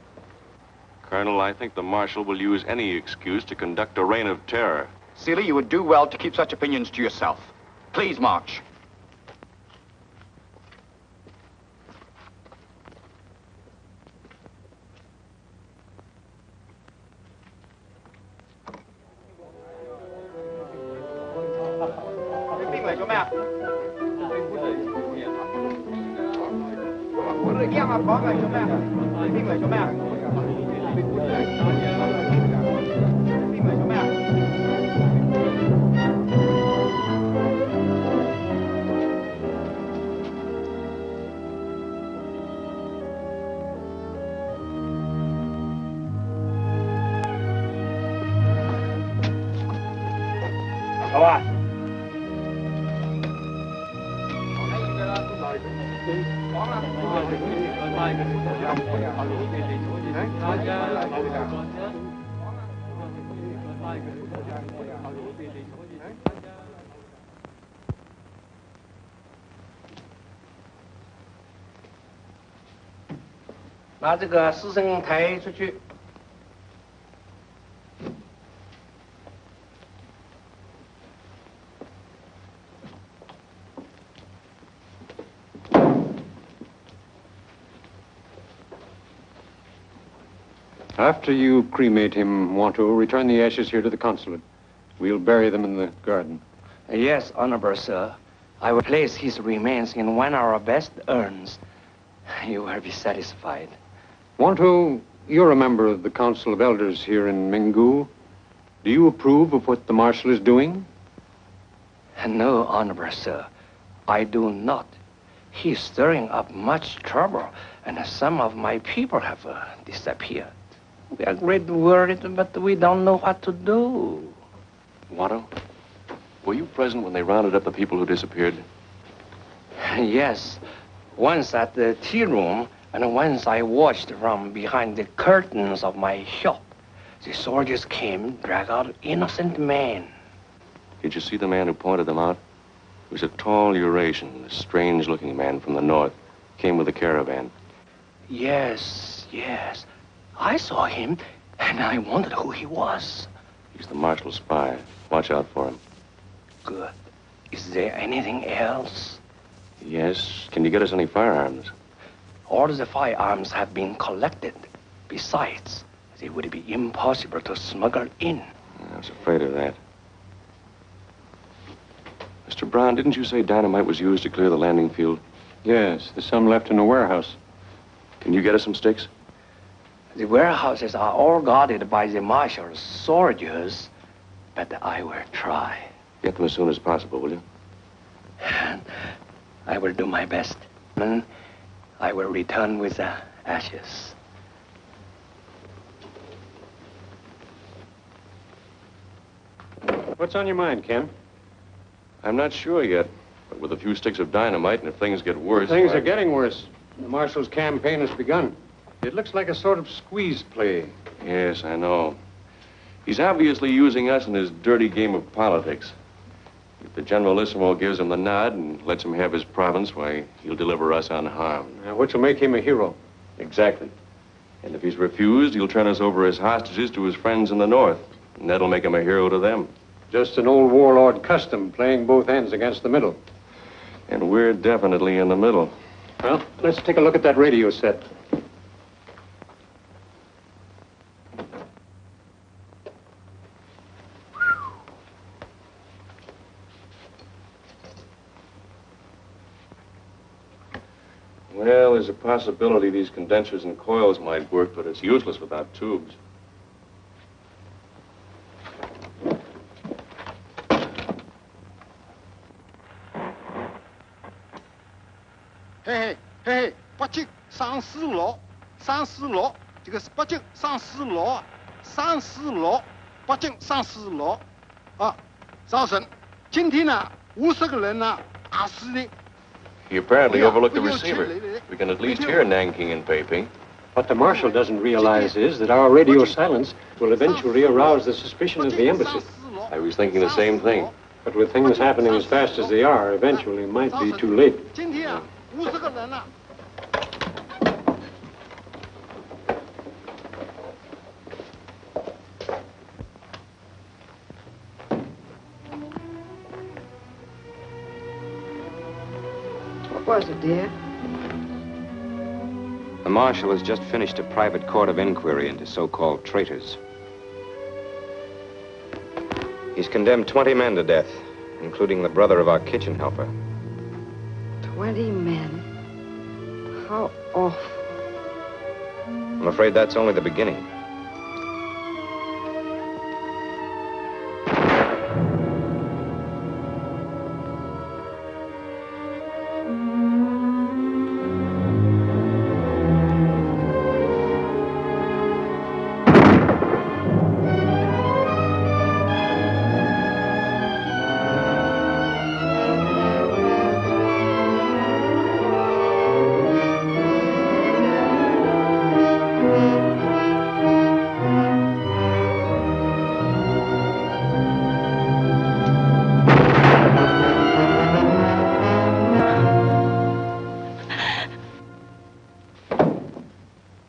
Colonel, I think the Marshal will use any excuse to conduct a reign of terror. Seeley, you would do well to keep such opinions to yourself. Please march.把这个尸身抬出去。 After you cremate him, Wanto, return the ashes here to the consulate. We'll bury them in the garden. Yes, Honorable Sir. I will place his remains in one of our best urns. You will be satisfied. Wanto, you're a member of the Council of Elders here in Mingu. Do you approve of what the Marshal is doing? No, Honorable Sir. I do not. He's stirring up much trouble, and some of my people have disappeared. We are greatly worried, but we don't know what to do. Watto, were you present when they rounded up the people who disappeared? Yes. Once at the tea room, and once I watched from behind the curtains of my shop. The soldiers came, dragged out innocent men. Did you see the man who pointed them out? He was a tall Eurasian, a strange-looking man from the north. Came with a caravan. Yes, yes. I saw him, and I wondered who he was. He's the Marshal's spy. Watch out for him. Good. Is there anything else? Yes. Can you get us any firearms? All the firearms have been collected. Besides, they would be impossible to smuggle in. I was afraid of that. Mr. Brown, didn't you say dynamite was used to clear the landing field? Yes, there's some left in the warehouse. Can you get us some sticks? The warehouses are all guarded by the Marshal's soldiers, but I will try. Get them as soon as possible, will you? I will do my best. Then I will return with the ashes. What's on your mind, Ken? I'm not sure yet, but with a few sticks of dynamite, and if things get worse... Things are getting worse. The Marshal's campaign has begun. It looks like a sort of squeeze play. Yes, I know. He's obviously using us in his dirty game of politics. If the Generalissimo gives him the nod and lets him have his province, why, he'll deliver us unharmed. Now, which will make him a hero. Exactly. And if he's refused, he'll turn us over as hostages to his friends in the north. And that'll make him a hero to them. Just an old warlord custom, playing both ends against the middle. And we're definitely in the middle. Well, let's take a look at that radio set. Well, there's a possibility these condensers and coils might work, but it's useless without tubes. Hey, hey, hey, 北京上四楼，上四楼，这个是北京上四楼，上四楼，北京上四楼，啊，早晨，今天呢，50个人呢，打死的。 He apparently overlooked the receiver. We can at least hear Nanking and Peiping. What the Marshal doesn't realize is that our radio silence will eventually arouse the suspicion of the embassy. I was thinking the same thing. But with things happening as fast as they are, eventually it might be too late. 今天啊，50个人呢。 What was it, dear? The Marshal has just finished a private court of inquiry into so-called traitors. He's condemned 20 men to death, including the brother of our kitchen helper. 20 men? How awful. I'm afraid that's only the beginning.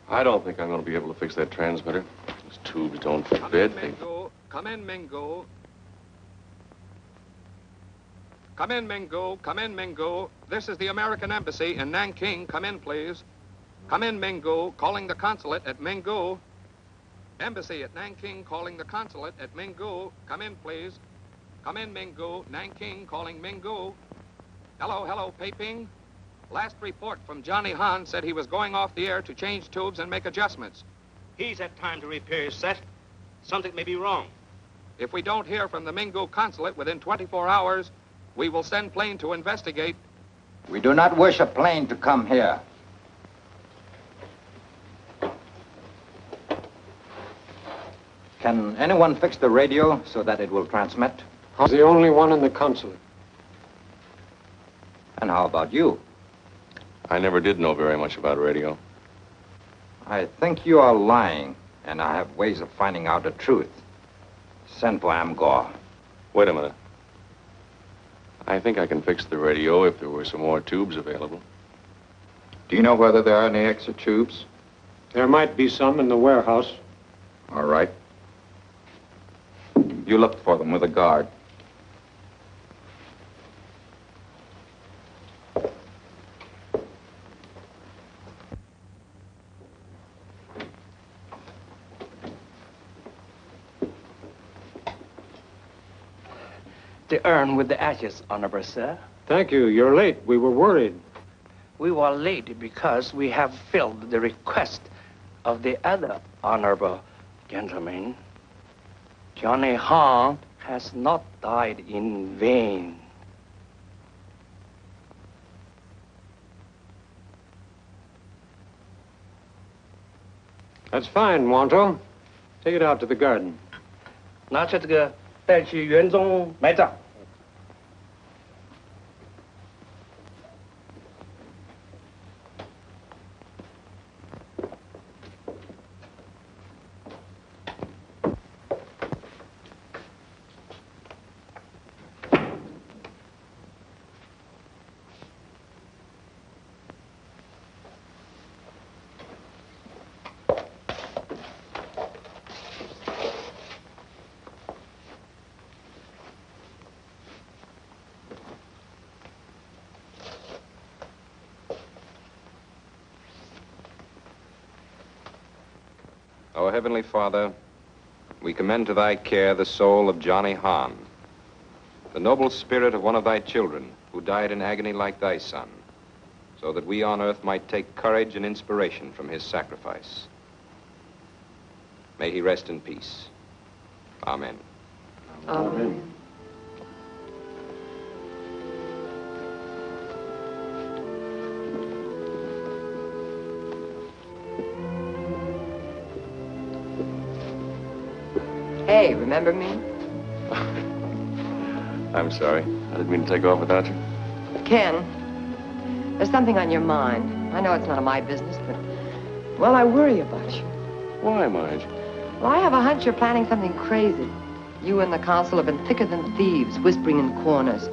I don't think I'm going to be able to fix that transmitter. Those tubes don't fit. Come in, Mingo. Come in, Mingo. Come in, Mingo. This is the American Embassy in Nanking. Come in, please. Come in, Mingo. Calling the consulate at Mingo. Embassy at Nanking calling the consulate at Mingo. Come in, please. Come in, Minggu. Nanking calling Minggu. Hello, hello, Peiping. Last report from Johnny Han said he was going off the air to change tubes and make adjustments. He's had time to repair his set. Something may be wrong. If we don't hear from the Minggu consulate within 24 hours, we will send plane to investigate. We do not wish a plane to come here. Can anyone fix the radio so that it will transmit? I'm the only one in the consulate. And how about you? I never did know very much about radio. I think you are lying, and I have ways of finding out the truth. Send for Amgor. Wait a minute. I think I can fix the radio if there were some more tubes available. Do you know whether there are any extra tubes? There might be some in the warehouse. All right. You look for them with a guard. The urn with the ashes, Honorable Sir. Thank you. You're late. We were worried. We were late because we have filled the request of the other honorable gentleman. Johnny Han has not died in vain. That's fine, Wanto. Take it out to the garden. 拿去这个带去园中埋葬。Our Heavenly Father, we commend to thy care the soul of Johnny Han, the noble spirit of one of thy children who died in agony like thy son, so that we on earth might take courage and inspiration from his sacrifice. May he rest in peace. Amen. Amen. Hey, remember me? I'm sorry. I didn't mean to take off without you. Ken, there's something on your mind. I know it's none of my business, but, well, I worry about you. Why, Marge? Well, I have a hunch you're planning something crazy. You and the consul have been thicker than thieves, whispering in corners.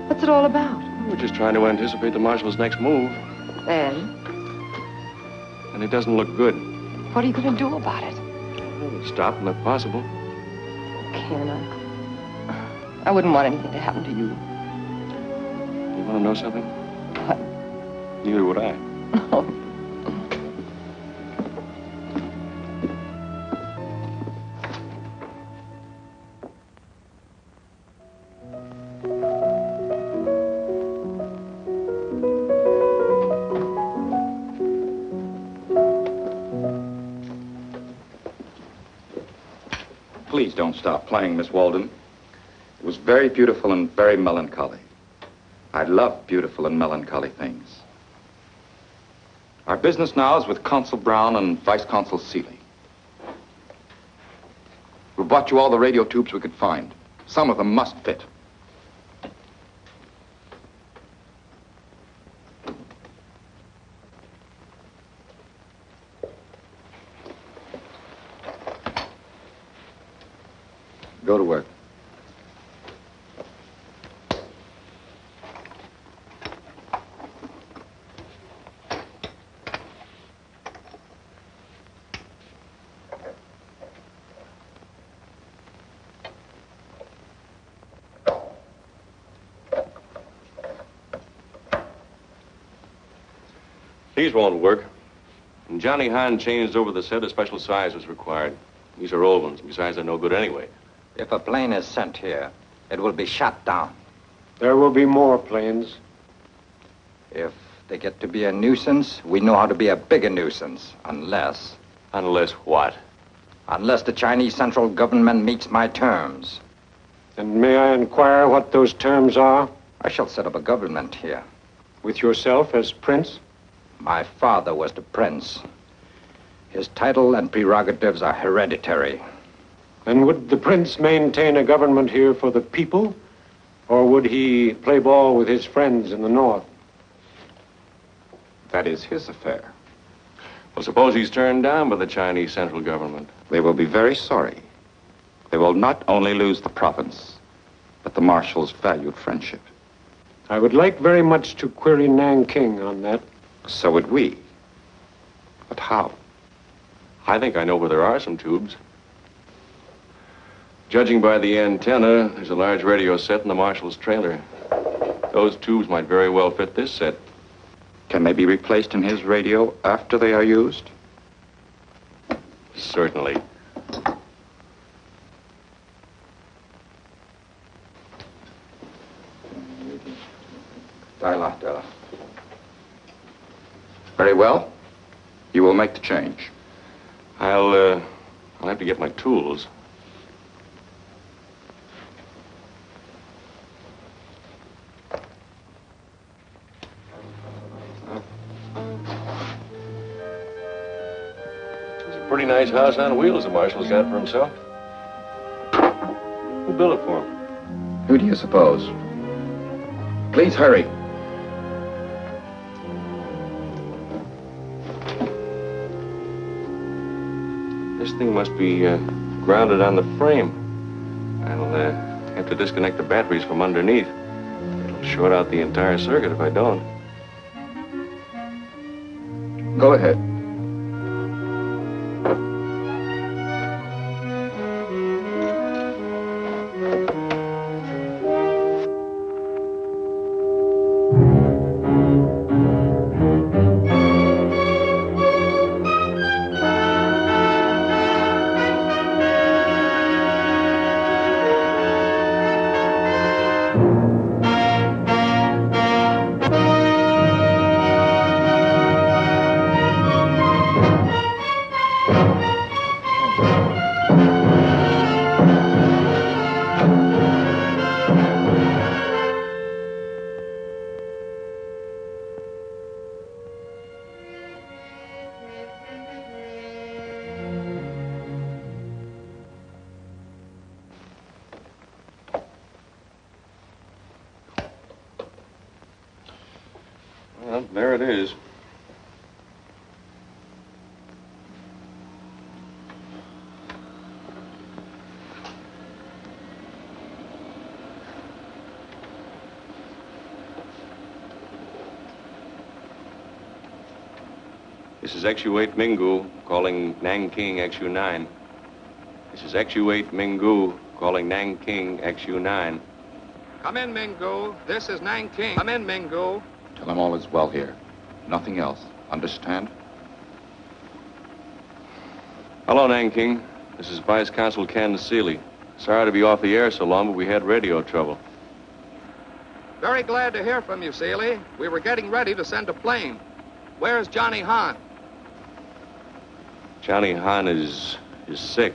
What's it all about? We're just trying to anticipate the marshal's next move. And? And it doesn't look good. What are you going to do about it? Stop him if possible. Ken, I wouldn't want anything to happen to you. You want to know something? What? Neither would I. Please don't stop playing, Miss Weldon. It was very beautiful and very melancholy. I love beautiful and melancholy things. Our business now is with Consul Brown and Vice Consul Seeley. We bought you all the radio tubes we could find. Some of them must fit. Go to work. These won't work. When Johnny Han changed over the set, a special size was required. These are old ones. Besides, they're no good anyway. If a plane is sent here, it will be shot down. There will be more planes. If they get to be a nuisance, we know how to be a bigger nuisance, unless... Unless what? Unless the Chinese central government meets my terms. And may I inquire what those terms are? I shall set up a government here. With yourself as prince? My father was the prince. His title and prerogatives are hereditary. And would the prince maintain a government here for the people? Or would he play ball with his friends in the north? That is his affair. Well, suppose he's turned down by the Chinese central government. They will be very sorry. They will not only lose the province, but the marshal's valued friendship. I would like very much to query Nanking on that. So would we. But how? I think I know where there are some tubes. Judging by the antenna, there's a large radio set in the marshal's trailer. Those tubes might very well fit this set. Can they be replaced in his radio after they are used? Certainly. Dial. Very well. You will make the change. I'll have to get my tools. It's a pretty nice house on wheels the marshal's got for himself. Who built it for him? Who do you suppose? Please hurry. This thing must be grounded on the frame. I'll have to disconnect the batteries from underneath. It'll short out the entire circuit if I don't. Go ahead. Well, there it is. This is XU-8 Mingu calling Nanking XU-9. This is XU-8 Mingu calling Nanking XU-9. Come in, Mingu. This is Nanking. Come in, Mingu. Tell them all is well here. Nothing else. Understand? Hello, Nanking. This is Vice Consul Kenneth Seeley. Sorry to be off the air so long, but we had radio trouble. Very glad to hear from you, Seeley. We were getting ready to send a plane. Where's Johnny Hahn? Johnny Hahn is sick.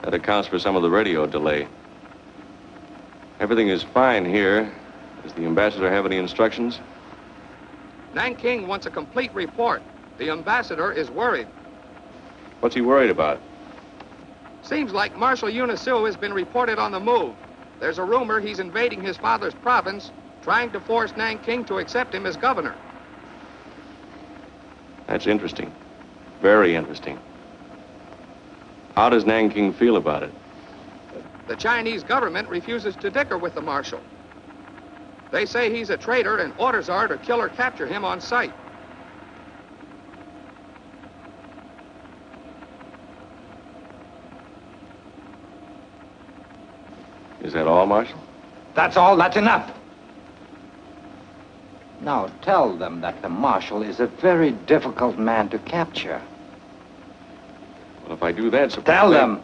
That accounts for some of the radio delay. Everything is fine here. Does the ambassador have any instructions? Nanking wants a complete report. The ambassador is worried. What's he worried about? Seems like Marshal Unisu has been reported on the move. There's a rumor he's invading his father's province, trying to force Nanking to accept him as governor. That's interesting. Very interesting. How does Nanking feel about it? The Chinese government refuses to dicker with the marshal. They say he's a traitor and orders are to kill or capture him on sight. Is that all, Marshal? That's all. That's enough. Now, tell them that the marshal is a very difficult man to capture. Well, if I do that, suppose Tell them.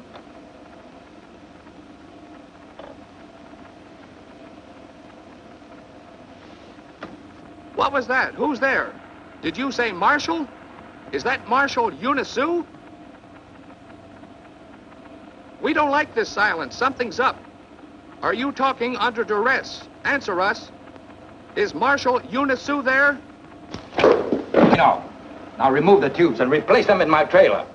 What was that? Who's there? Did you say Marshal? Is that Marshal Unisu? We don't like this silence. Something's up. Are you talking under duress? Answer us. Is Marshal Unisu there? No. Now remove the tubes and replace them in my trailer.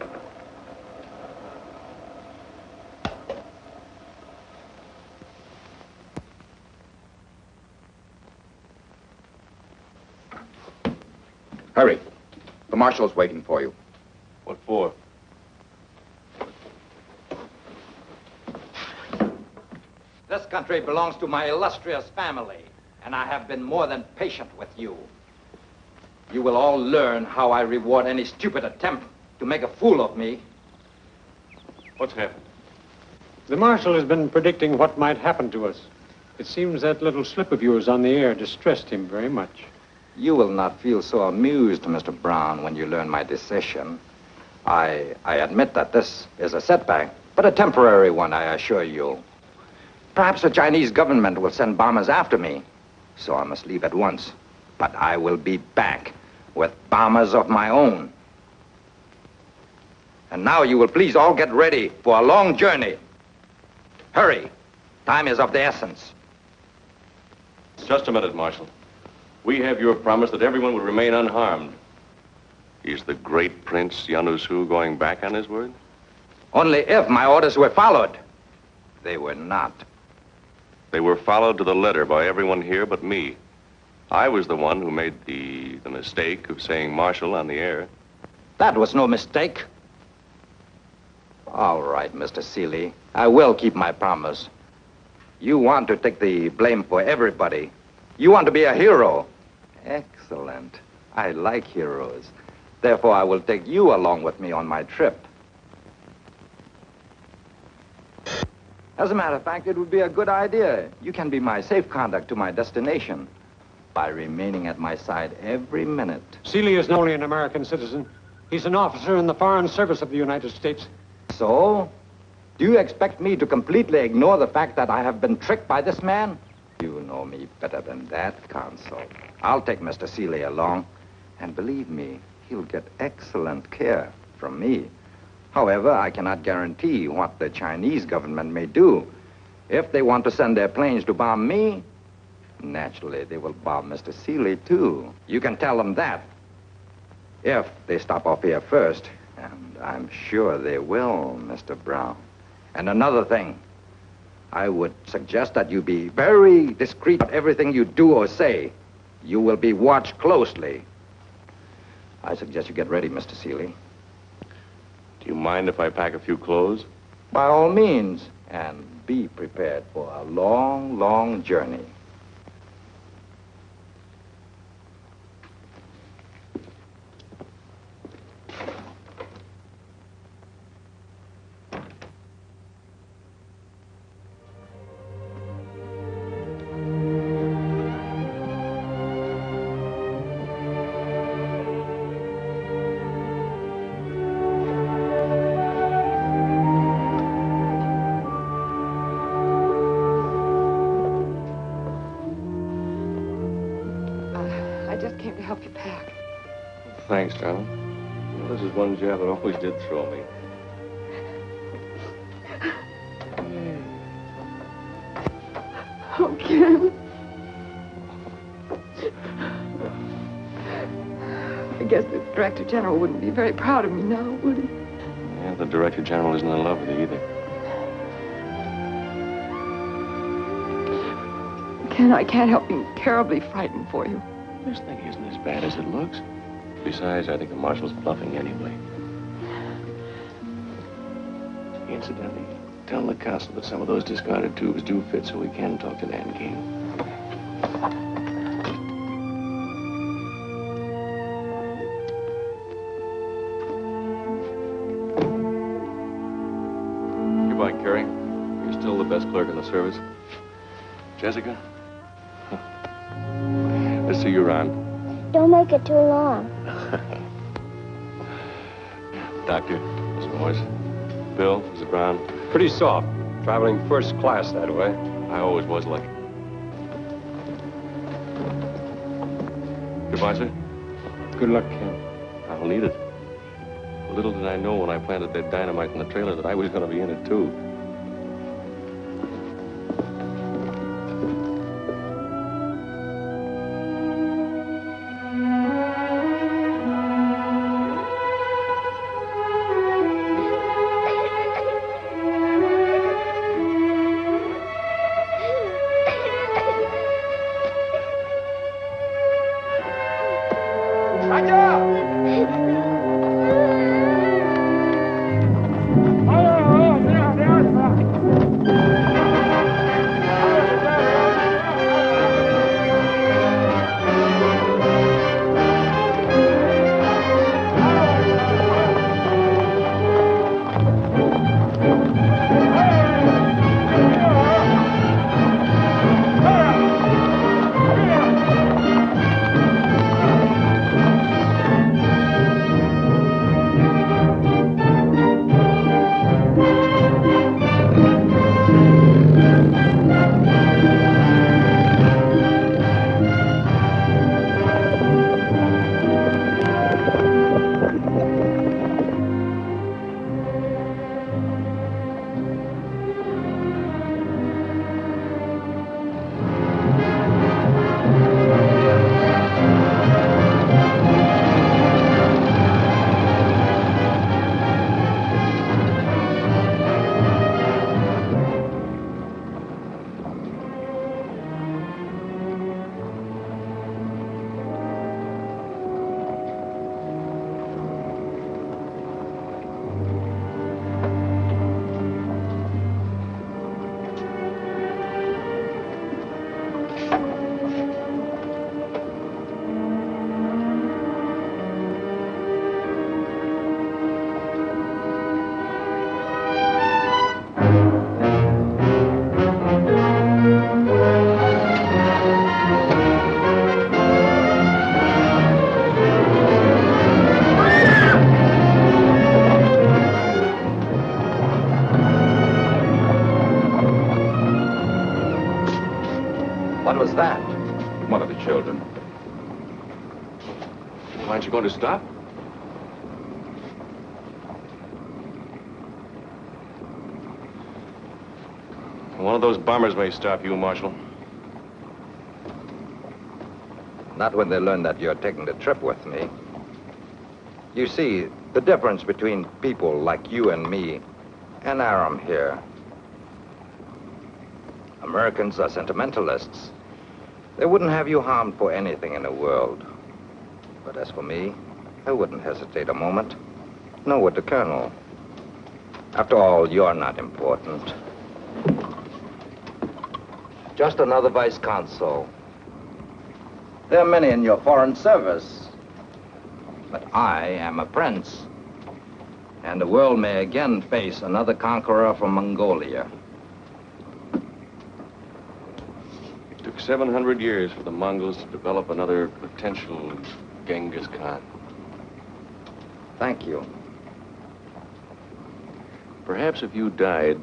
Hurry. The marshal's waiting for you. What for? This country belongs to my illustrious family, and I have been more than patient with you. You will all learn how I reward any stupid attempt to make a fool of me. What's happened? The marshal has been predicting what might happen to us. It seems that little slip of yours on the air distressed him very much. You will not feel so amused, Mr. Brown, when you learn my decision. I admit that this is a setback, but a temporary one, I assure you. Perhaps the Chinese government will send bombers after me, so I must leave at once. But I will be back with bombers of my own. And now you will please all get ready for a long journey. Hurry. Time is of the essence. Just a minute, Marshal. We have your promise that everyone will remain unharmed. Is the great Prince Yanusu going back on his word? Only if my orders were followed. They were not. They were followed to the letter by everyone here but me. I was the one who made the mistake of saying Marshal on the air. That was no mistake. All right, Mr. Seeley. I will keep my promise. You want to take the blame for everybody. You want to be a hero. Excellent. I like heroes. Therefore, I will take you along with me on my trip. As a matter of fact, it would be a good idea. You can be my safe conduct to my destination by remaining at my side every minute. Seeley is not only an American citizen, he's an officer in the Foreign Service of the United States. So? Do you expect me to completely ignore the fact that I have been tricked by this man? You know me better than that, Consul. I'll take Mr. Seeley along, and believe me, he'll get excellent care from me. However, I cannot guarantee what the Chinese government may do. If they want to send their planes to bomb me, naturally, they will bomb Mr. Seeley, too. You can tell them that. If they stop off here first, and I'm sure they will, Mr. Brown. And another thing, I would suggest that you be very discreet about everything you do or say. You will be watched closely. I suggest you get ready, Mr. Seeley. Do you mind if I pack a few clothes? By all means, and be prepared for a long, long journey. Thanks, darling. Well, this is one job that always did throw me. Oh, Ken. I guess the Director General wouldn't be very proud of me now, would he? Yeah, the Director General isn't in love with you either. Ken, I can't help being terribly frightened for you. This thing isn't as bad as it looks. Besides, I think the Marshal's bluffing anyway. Incidentally, tell the Consul that some of those discarded tubes do fit so we can talk to Nanking. Goodbye, Carrie. You're still the best clerk in the service. Jessica? Let's see you around. Don't make it too long. Doctor, Mr. Morris. Bill, Mr. Brown. Pretty soft. Traveling first class that way. I always was lucky. Goodbye, sir. Good luck, Ken. I'll need it. Little did I know when I planted that dynamite in the trailer that I was going to be in it, too. What was that? One of the children. Why aren't you going to stop? One of those bombers may stop you, Marshal. Not when they learn that you're taking the trip with me. You see, the difference between people like you and me and Aram here. Americans are sentimentalists. They wouldn't have you harmed for anything in the world. But as for me, I wouldn't hesitate a moment. Nor would the Colonel. After all, you're not important. Just another vice consul. There are many in your foreign service. But I am a prince. And the world may again face another conqueror from Mongolia. It took 700 years for the Mongols to develop another potential Genghis Khan. Thank you. Perhaps if you died,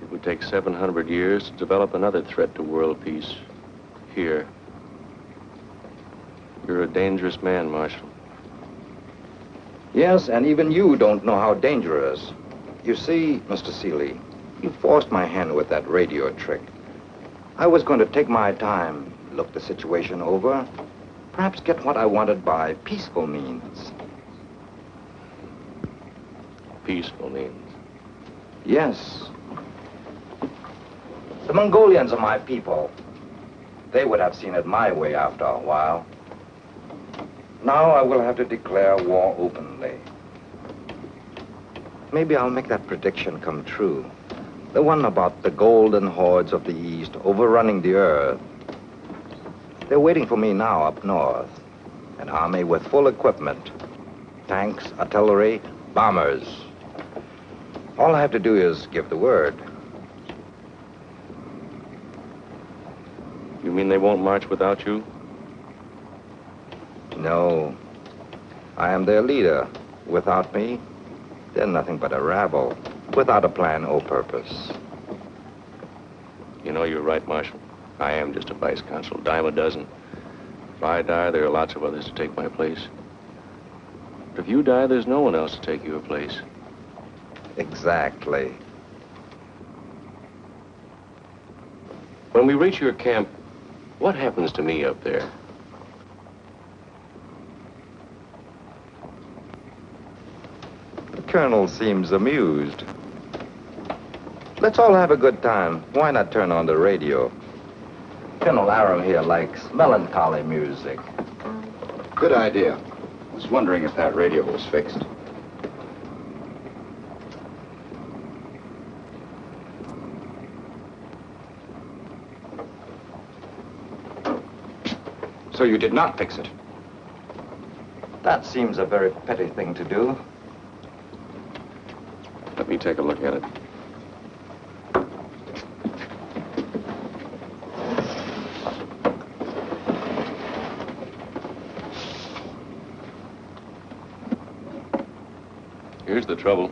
it would take 700 years to develop another threat to world peace. Here. You're a dangerous man, Marshal. Yes, and even you don't know how dangerous. You see, Mr. Seeley, you forced my hand with that radio trick. I was going to take my time, look the situation over, perhaps get what I wanted by peaceful means. Peaceful means? Yes. The Mongolians are my people. They would have seen it my way after a while. Now I will have to declare war openly. Maybe I'll make that prediction come true. The one about the golden hordes of the East overrunning the earth. They're waiting for me now up north. An army with full equipment. Tanks, artillery, bombers. All I have to do is give the word. You mean they won't march without you? No. I am their leader. Without me, they're nothing but a rabble, without a plan or purpose. You know, you're right, Marshal. I am just a vice consul, dime a dozen. If I die, there are lots of others to take my place. But if you die, there's no one else to take your place. Exactly. When we reach your camp, what happens to me up there? The Colonel seems amused. Let's all have a good time. Why not turn on the radio? Colonel Aram here likes melancholy music. Good idea. I was wondering if that radio was fixed. So you did not fix it? That seems a very petty thing to do. Let me take a look at it. Here's the trouble.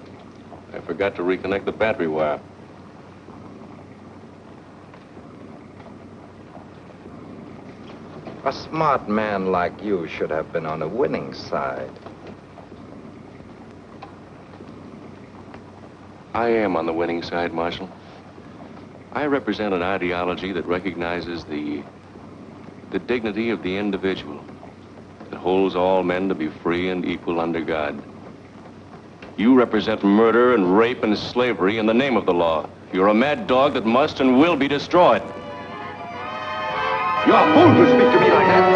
I forgot to reconnect the battery wire. A smart man like you should have been on the winning side. I am on the winning side, Marshal. I represent an ideology that recognizes the dignity of the individual, that holds all men to be free and equal under God. You represent murder and rape and slavery in the name of the law. You're a mad dog that must and will be destroyed. You're a fool to speak to me like that.